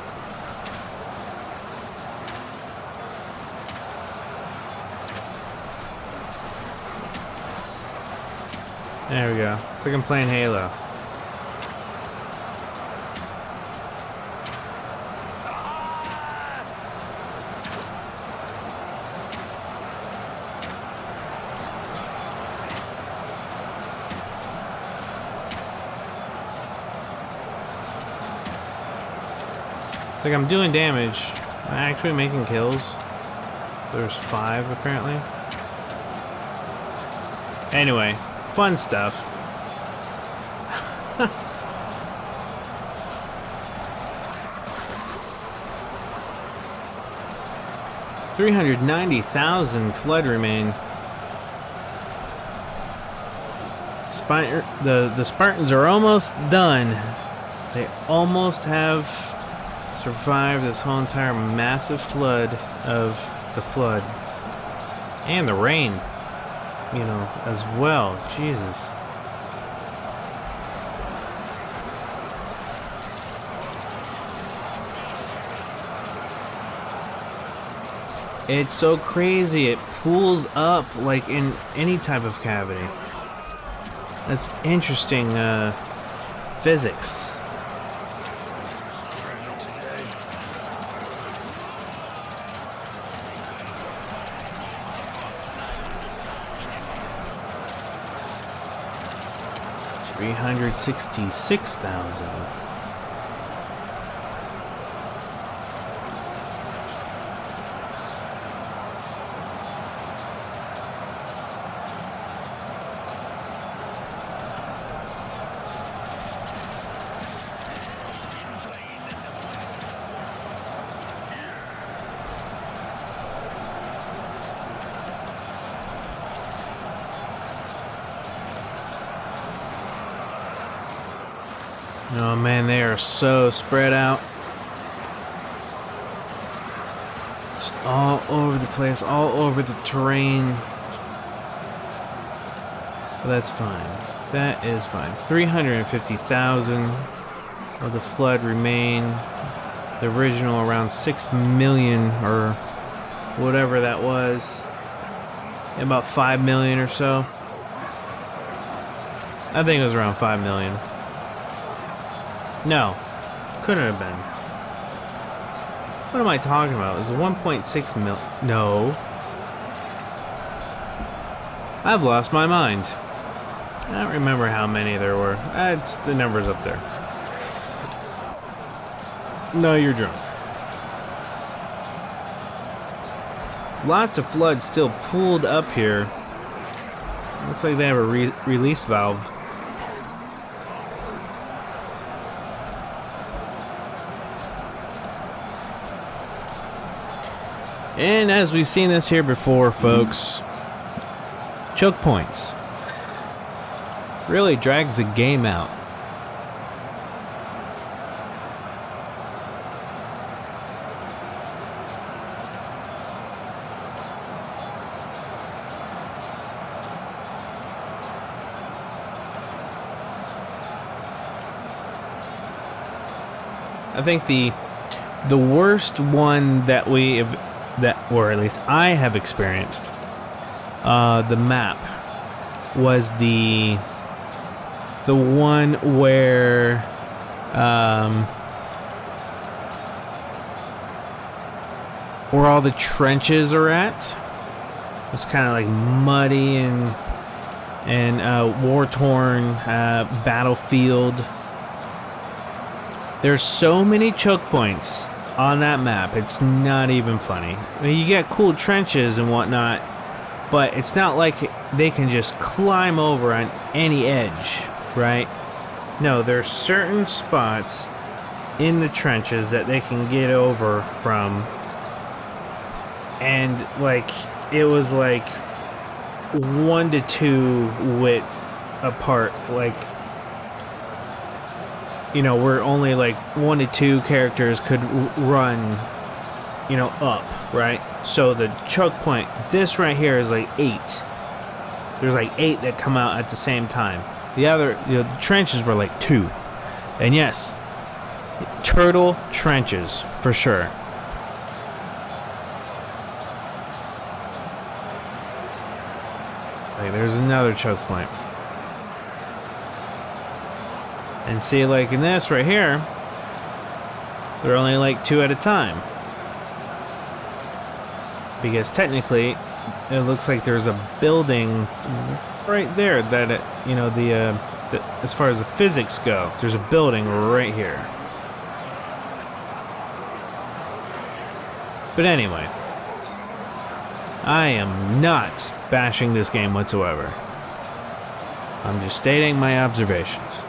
There we go. It's like I'm playing Halo. It's like I'm doing damage. I'm actually making kills. There's 5 apparently. Anyway, fun stuff. $390,000 flood remain. The Spartans are almost done. They almost have survived this whole entire massive flood of the flood and the rain, you know, as well. Jesus. It's so crazy. It pools up like in any type of cavity. That's interesting physics. $366,000. Oh man, they are so spread out. all over the place, all over the terrain. But that's fine. That is fine. 350,000 of the flood remain. The original around 6 million or whatever that was. About 5 million or so. I think it was around 5 million. No, couldn't have been. What am I talking about? It was 1.6 mil. No. I've lost my mind. I don't remember how many there were. It's the numbers up there. No, you're drunk. Lots of flood still pooled up here. Looks like they have a release valve. And as we've seen this here before, folks, choke points really drags the game out. I think the worst one that we have, or at least I have experienced, the map was the one where all the trenches are at. It's kind of like muddy and war-torn battlefield. There's so many choke points on that map, it's not even funny. I mean, you get cool trenches and whatnot, but it's not like they can just climb over on any edge, right? No, there's certain spots in the trenches that they can get over from, and like it was like 1 to 2 width apart, like, you know, where only like 1 to 2 characters could run, you know, up, right? So the choke point, this right here is like 8. There's like 8 that come out at the same time. The other, you know, the trenches were like 2. And yes, turtle trenches for sure. Like, there's another choke point. And see, like in this right here, they're only like 2 at a time. Because technically, it looks like there's a building right there that, you know, as far as the physics go, there's a building right here. But anyway, I am not bashing this game whatsoever. I'm just stating my observations.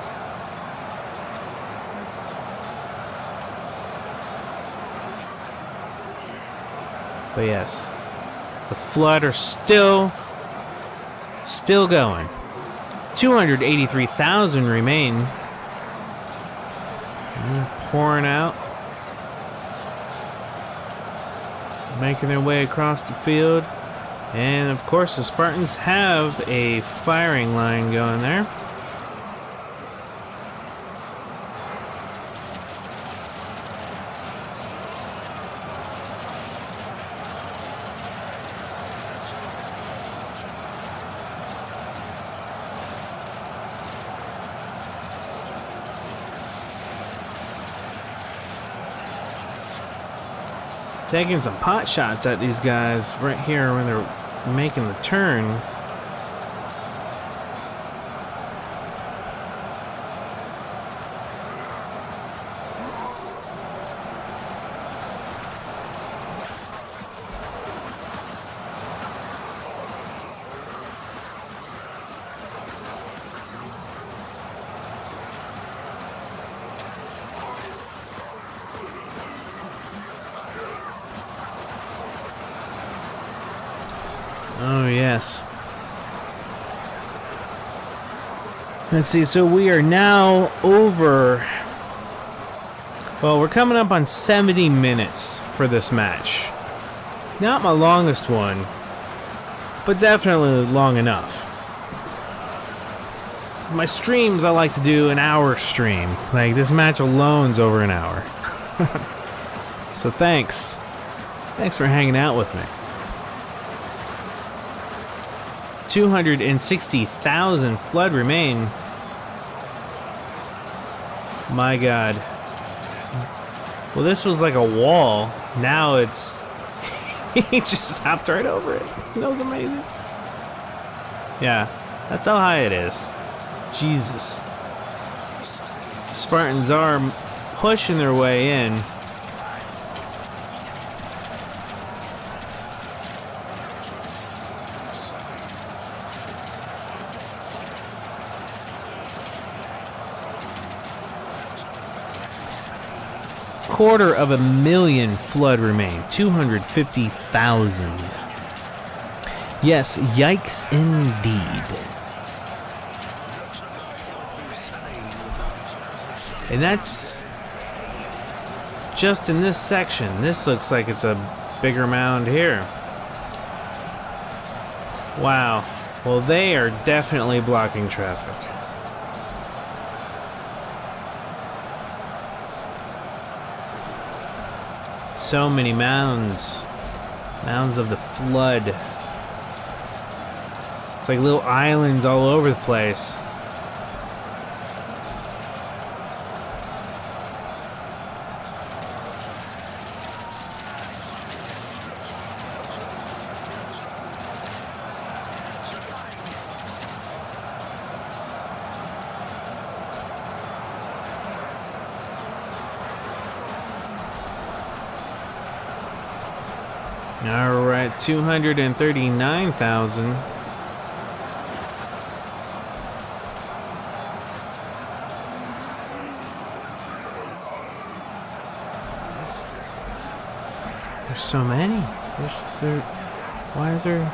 But yes, the flood are still going. 283,000 remain. Pouring out. Making their way across the field. And of course the Spartans have a firing line going there. Taking some pot shots at these guys right here when they're making the turn. Oh, yes. Let's see, so we are now over... Well, we're coming up on 70 minutes for this match. Not my longest one, but definitely long enough. My streams, I like to do an hour stream. Like, this match alone's over an hour. So thanks. Thanks for hanging out with me. 260,000 flood remain. My god. Well, this was like a wall. Now it's... he just hopped right over it. That was amazing. Yeah, that's how high it is. Jesus. Spartans are pushing their way in. Quarter of a million flood remain. 250,000. Yes, yikes indeed. And that's just in this section. This looks like it's a bigger mound here. Wow. Well, they are definitely blocking traffic. So many mounds. Mounds of the flood. It's like little islands all over the place. All right, 239,000. There's so many. Why is there?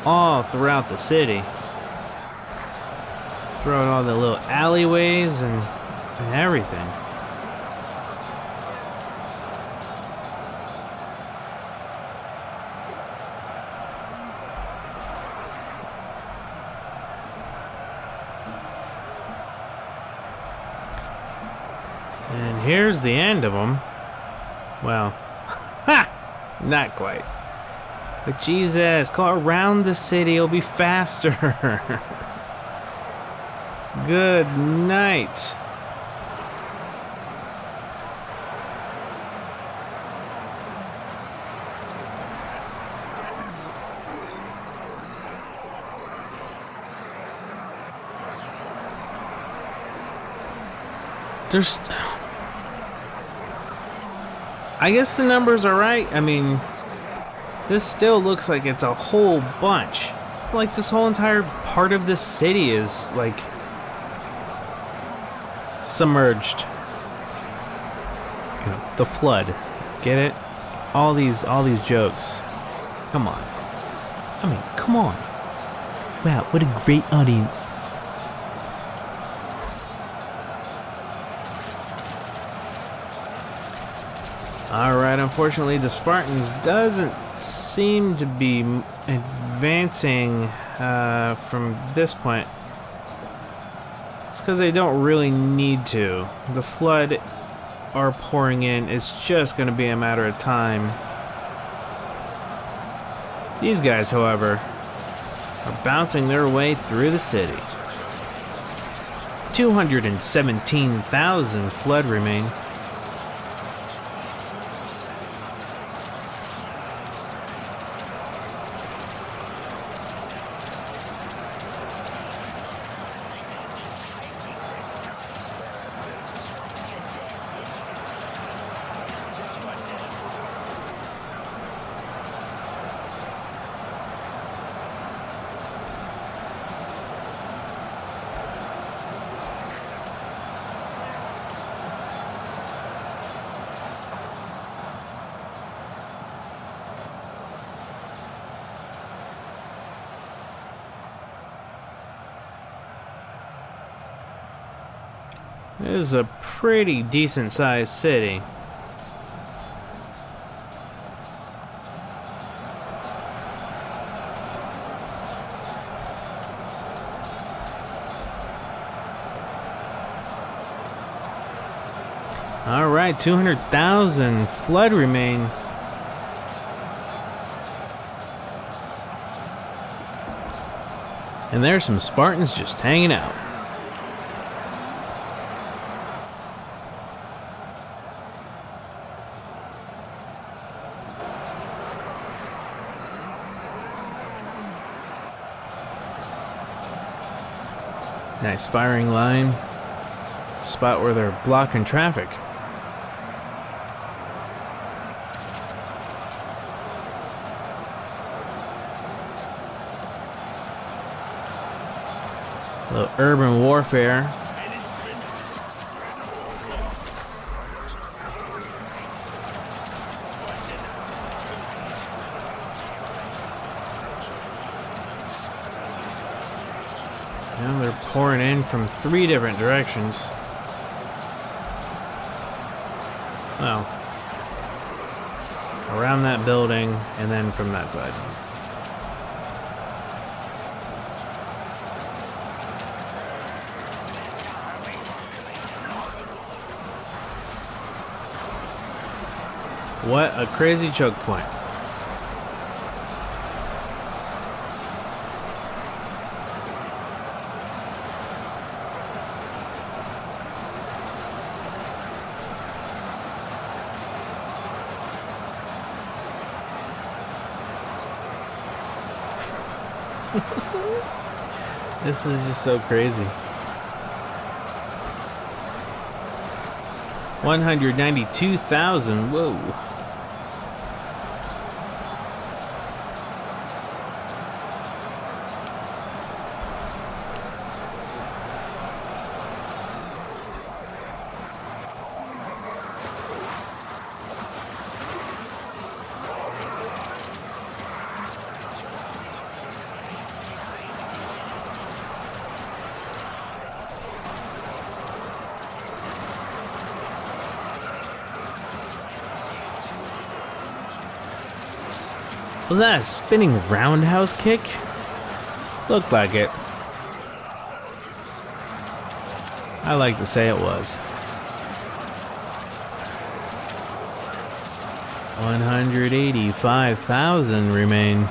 All throughout the city. Throughout all the little alleyways and everything. And here's the end of them. Well, ha! Not quite. But Jesus, go around the city, it'll be faster. Good night. There's... I guess the numbers are right. I mean, this still looks like it's a whole bunch. Like, this whole entire part of the city is, like, submerged. You know, the flood. Get it? All these jokes. Come on. I mean, come on. Wow, what a great audience. Alright, unfortunately the Spartans doesn't seem to be advancing from this point. It's because they don't really need to. The flood are pouring in. It's just going to be a matter of time. These guys, however, are bouncing their way through the city. 217,000 flood remain. It is a pretty decent sized city. Alright, 200,000 flood remain. And there's some Spartans just hanging out. Nice firing line. Spot where they're blocking traffic. A little urban warfare. Now they're pouring in from 3 different directions. Well, around that building and then from that side. What a crazy choke point. This is just so crazy. 192,000. Whoa. Was that a spinning roundhouse kick? Looked like it. I like to say it was. 185,000 remain.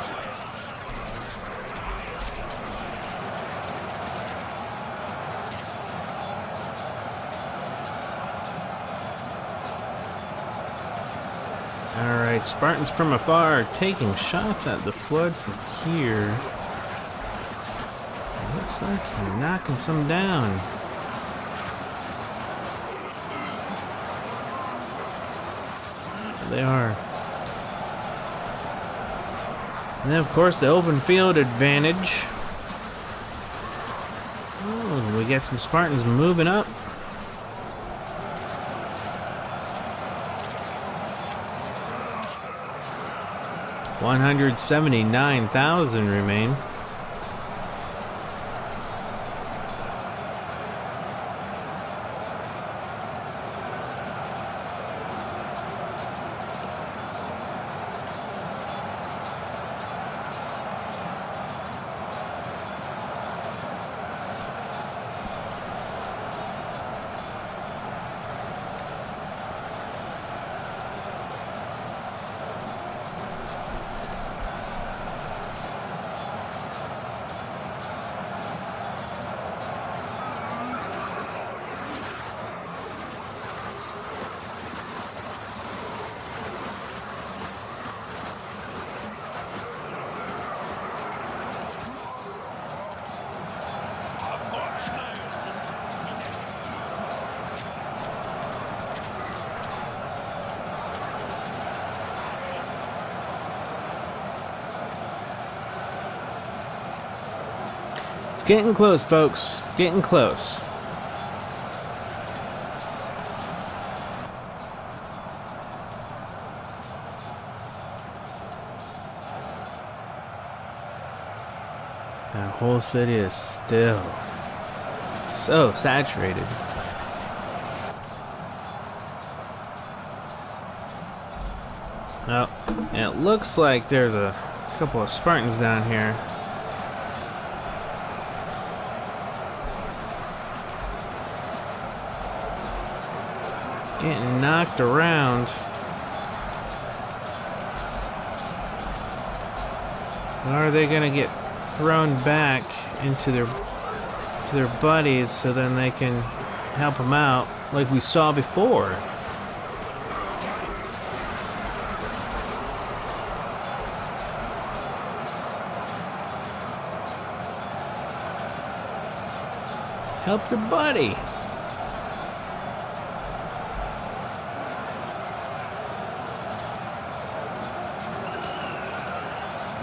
Alright, Spartans from afar are taking shots at the flood from here. It looks like they're knocking some down. They are. And then, of course, the open field advantage. Oh, we got some Spartans moving up. $179,000 remain. It's getting close, folks. Getting close. That whole city is still so saturated. Oh, and it looks like there's a couple of Spartans down here. Getting knocked around. Or are they gonna get thrown back into their buddies so then they can help them out like we saw before? Help your buddy.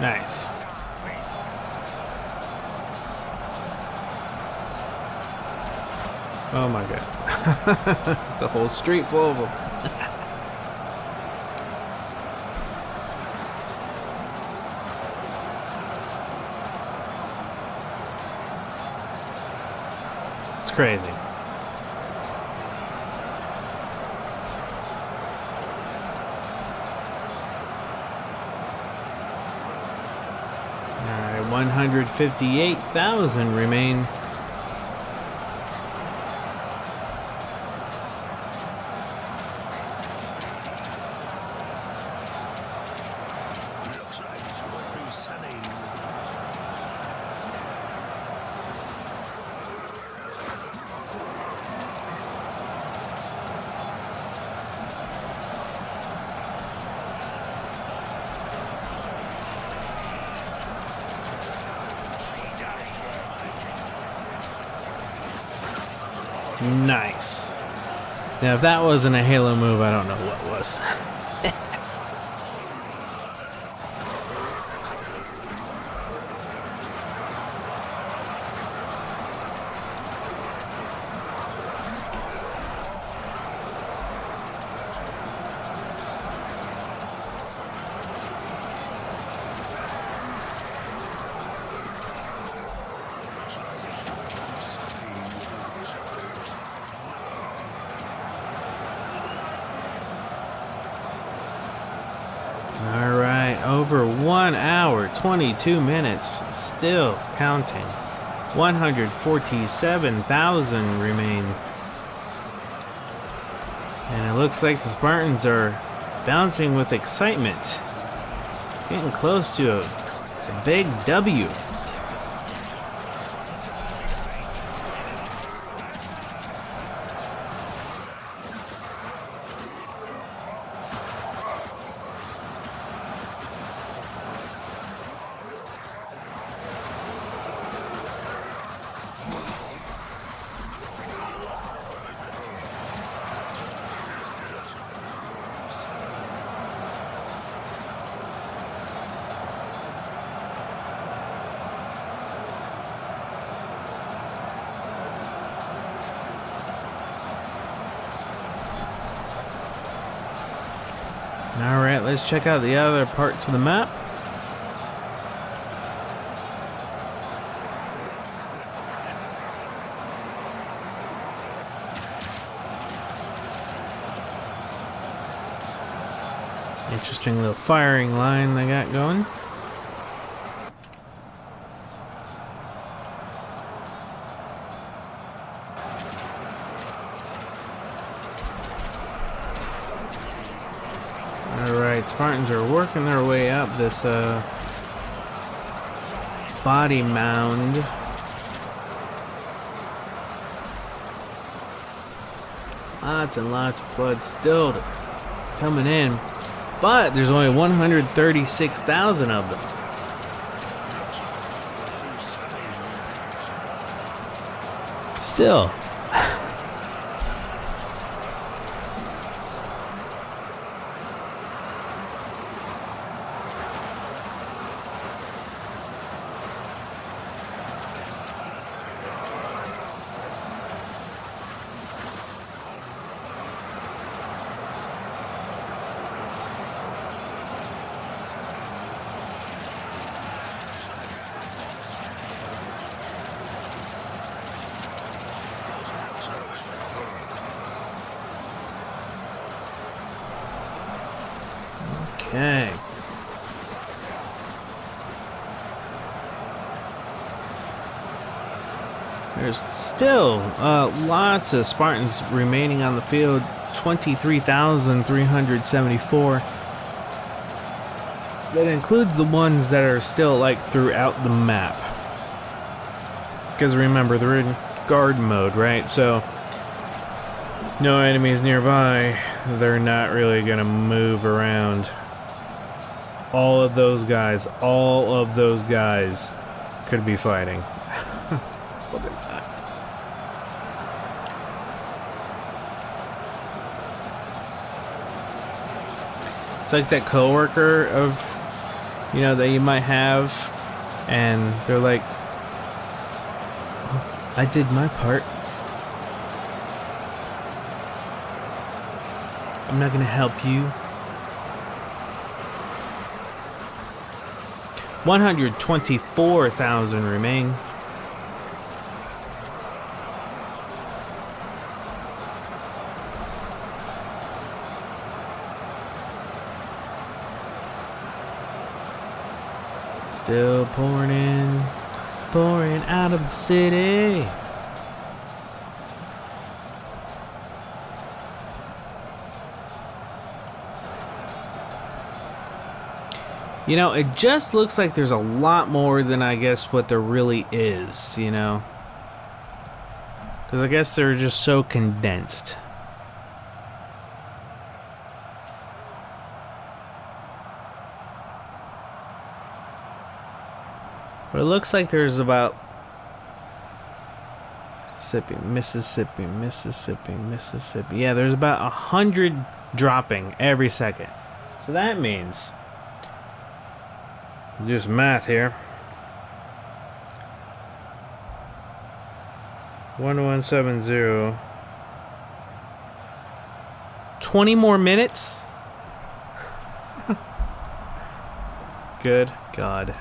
Nice. Oh my god. It's a whole street full of them. It's crazy. Alright, 158,000 remain. Nice. Now, if that wasn't a Halo move, I don't know what was. Alright, over 1 hour, 22 minutes, still counting. 147,000 remain. And it looks like the Spartans are bouncing with excitement. Getting close to a big W. Alright, let's check out the other parts of the map. Interesting little firing line they got going. Alright, Spartans are working their way up this body mound. Lots and lots of blood still coming in, but there's only 136,000 of them. Still. Okay. There's still lots of Spartans remaining on the field. 23,374. That includes the ones that are still like throughout the map. Because remember, they're in guard mode, right? So no enemies nearby. They're not really gonna move around. All of those guys could be fighting. Well, they're not. It's like that coworker of, you know, that you might have, and they're like, oh, I did my part. I'm not gonna help you. 124,000 remain. Still pouring out of the city. You know, it just looks like there's a lot more than I guess what there really is, you know? Because I guess they're just so condensed. But it looks like there's about Mississippi. Yeah, there's about 100 dropping every second. So that means, do some math here. 1170. 20 more minutes? Good God.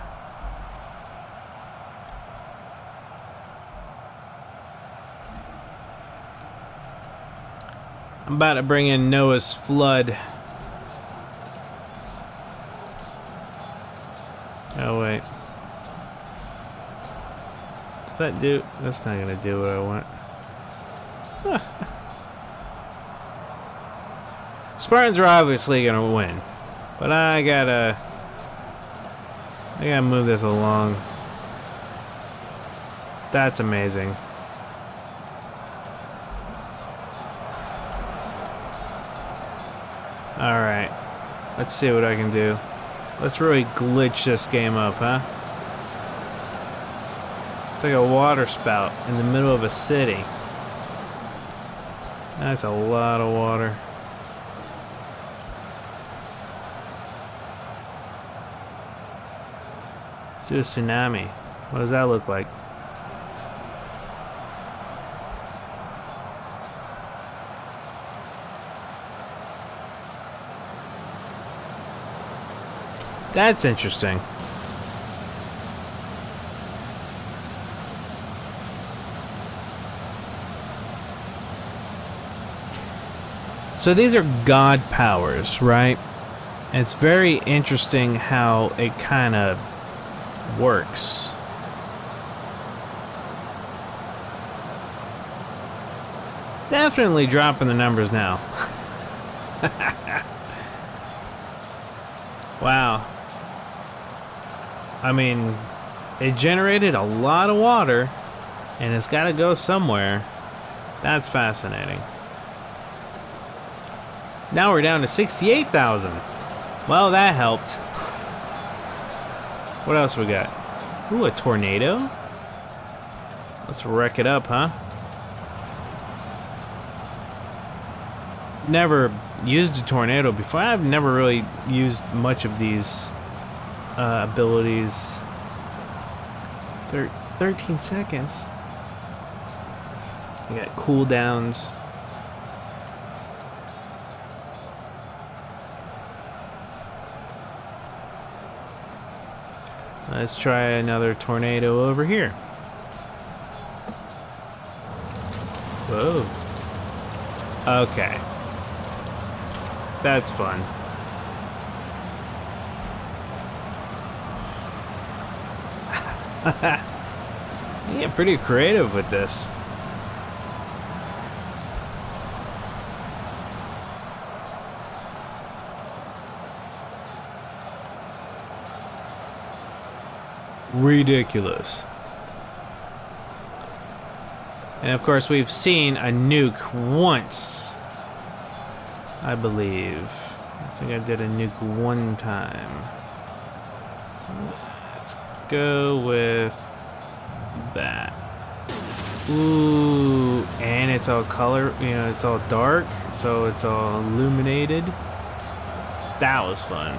I'm about to bring in Noah's flood. Oh wait. Does that do? That's not gonna do what I want. Spartans are obviously gonna win, but I gotta move this along. That's amazing. Alright, let's see what I can do. Let's really glitch this game up, huh? It's like a water spout in the middle of a city. That's a lot of water. Let's do a tsunami. What does that look like? That's interesting. So these are god powers, right? And it's very interesting how it kind of works. Definitely dropping the numbers now. Wow. I mean, it generated a lot of water, and it's got to go somewhere. That's fascinating. Now we're down to 68,000. Well, that helped. What else we got? Ooh, a tornado? Let's wreck it up, huh? Never used a tornado before. I've never really used much of these abilities. 13 seconds. You got cooldowns. Let's try another tornado over here. Whoa. Okay. That's fun. You get pretty creative with this. Ridiculous. And of course, we've seen a nuke once, I believe. I think I did a nuke one time. Let's go with that. Ooh, and it's all color, you know, it's all dark, so it's all illuminated. That was fun.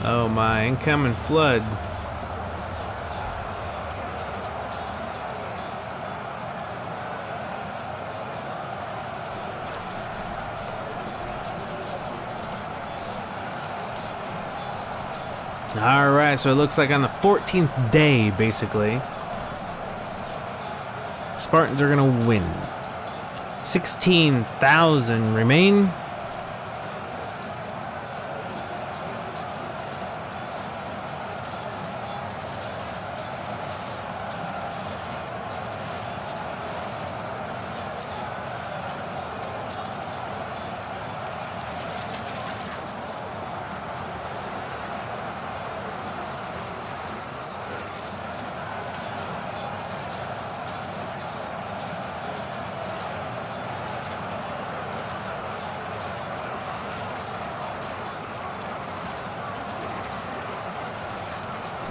Oh my, incoming flood. Alright, so it looks like on the 14th day, basically, Spartans are gonna win. 16,000 remain.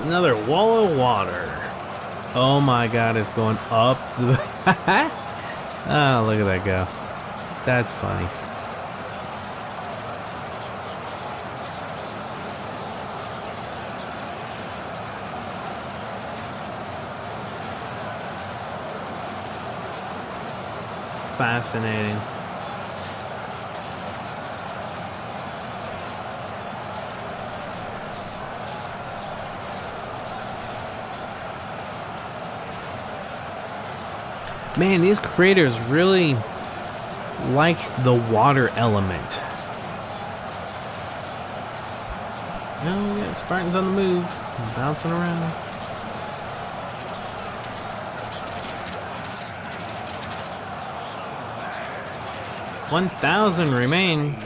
Another wall of water. Oh my god, it's going up. Oh, look at that go. That's funny. Fascinating. Man, these creators really like the water element. Oh, yeah, Spartans on the move, bouncing around. $1,000 remain.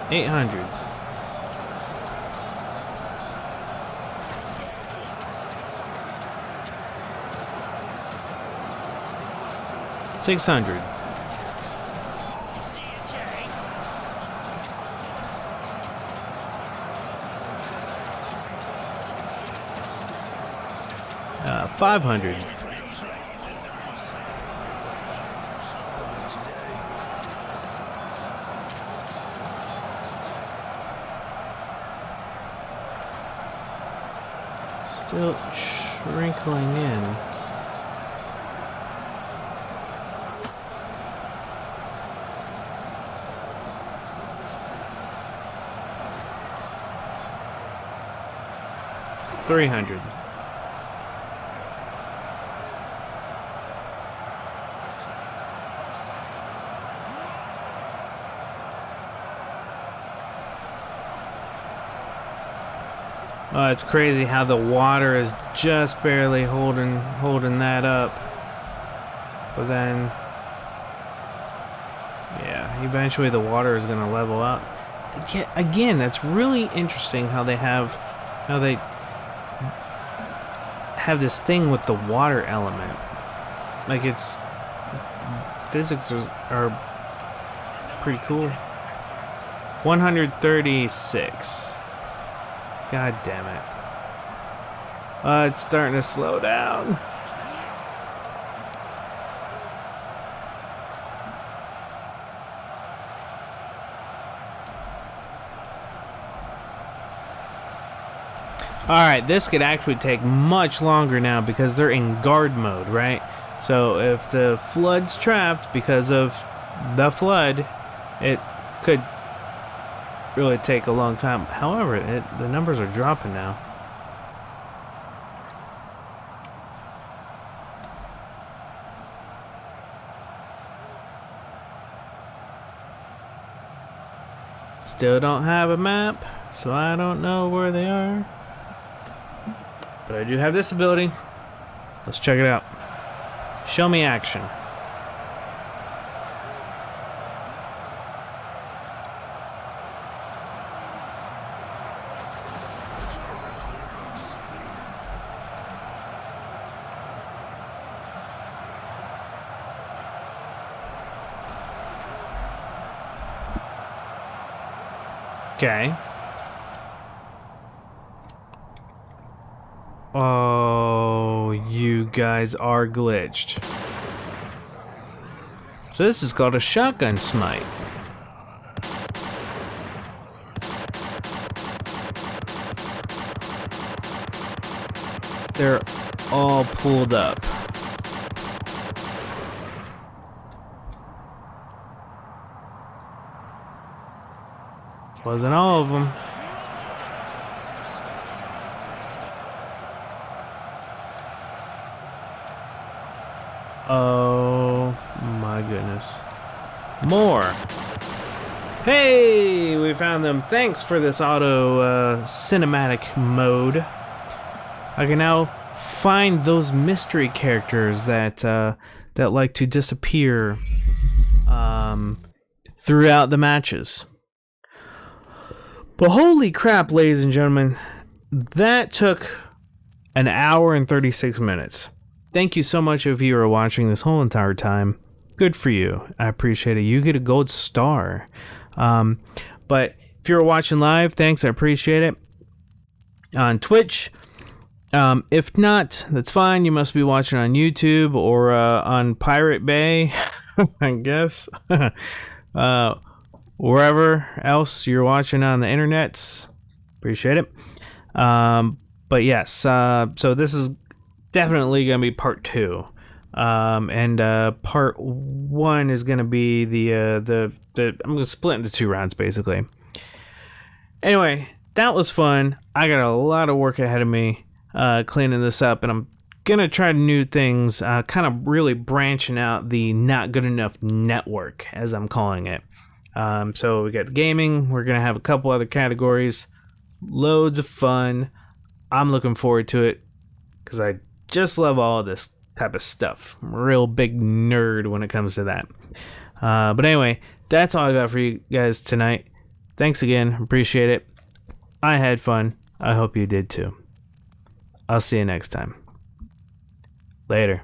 $800. $600. $500. Still trickling in. $300. Oh, it's crazy how the water is just barely holding that up. But then, yeah, eventually the water is going to level out. Again, that's really interesting how they have this thing with the water element. Like, it's physics are pretty cool. 136. God damn it. It's starting to slow down. Alright, this could actually take much longer now because they're in guard mode, right? So if the flood's trapped because of the flood, it could really take a long time. However, the numbers are dropping now. Still don't have a map, so I don't know where they are. But I do have this ability. Let's check it out. Show me action. Okay. Oh, you guys are glitched. So this is called a shotgun smite. They're all pulled up. Wasn't all of them. Oh my goodness. More. Hey, we found them. Thanks for this auto cinematic mode. I can now find those mystery characters that that like to disappear throughout the matches. But holy crap, ladies and gentlemen, that took an hour and 36 minutes. Thank you so much if you were watching this whole entire time. Good for you. I appreciate it. You get a gold star. But if you're watching live, thanks. I appreciate it. On Twitch. If not, that's fine. You must be watching on YouTube or on Pirate Bay, I guess. Wherever else you're watching on the internets. Appreciate it. But yes, so this is definitely going to be part 2. And part 1 is going to be the I'm going to split into 2 rounds basically. Anyway, that was fun. I got a lot of work ahead of me cleaning this up, and I'm going to try new things, kind of really branching out the Not Good Enough network, as I'm calling it. So we got gaming. We're going to have a couple other categories. Loads of fun. I'm looking forward to it because I just love all of this type of stuff. I'm a real big nerd when it comes to that. But anyway, that's all I got for you guys tonight. Thanks again. Appreciate it. I had fun. I hope you did too. I'll see you next time. Later.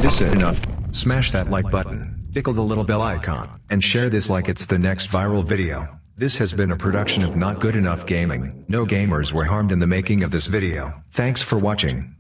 This is enough. Smash that like button, tickle the little bell icon, and share this like it's the next viral video. This has been a production of Not Good Enough Gaming. No gamers were harmed in the making of this video. Thanks for watching.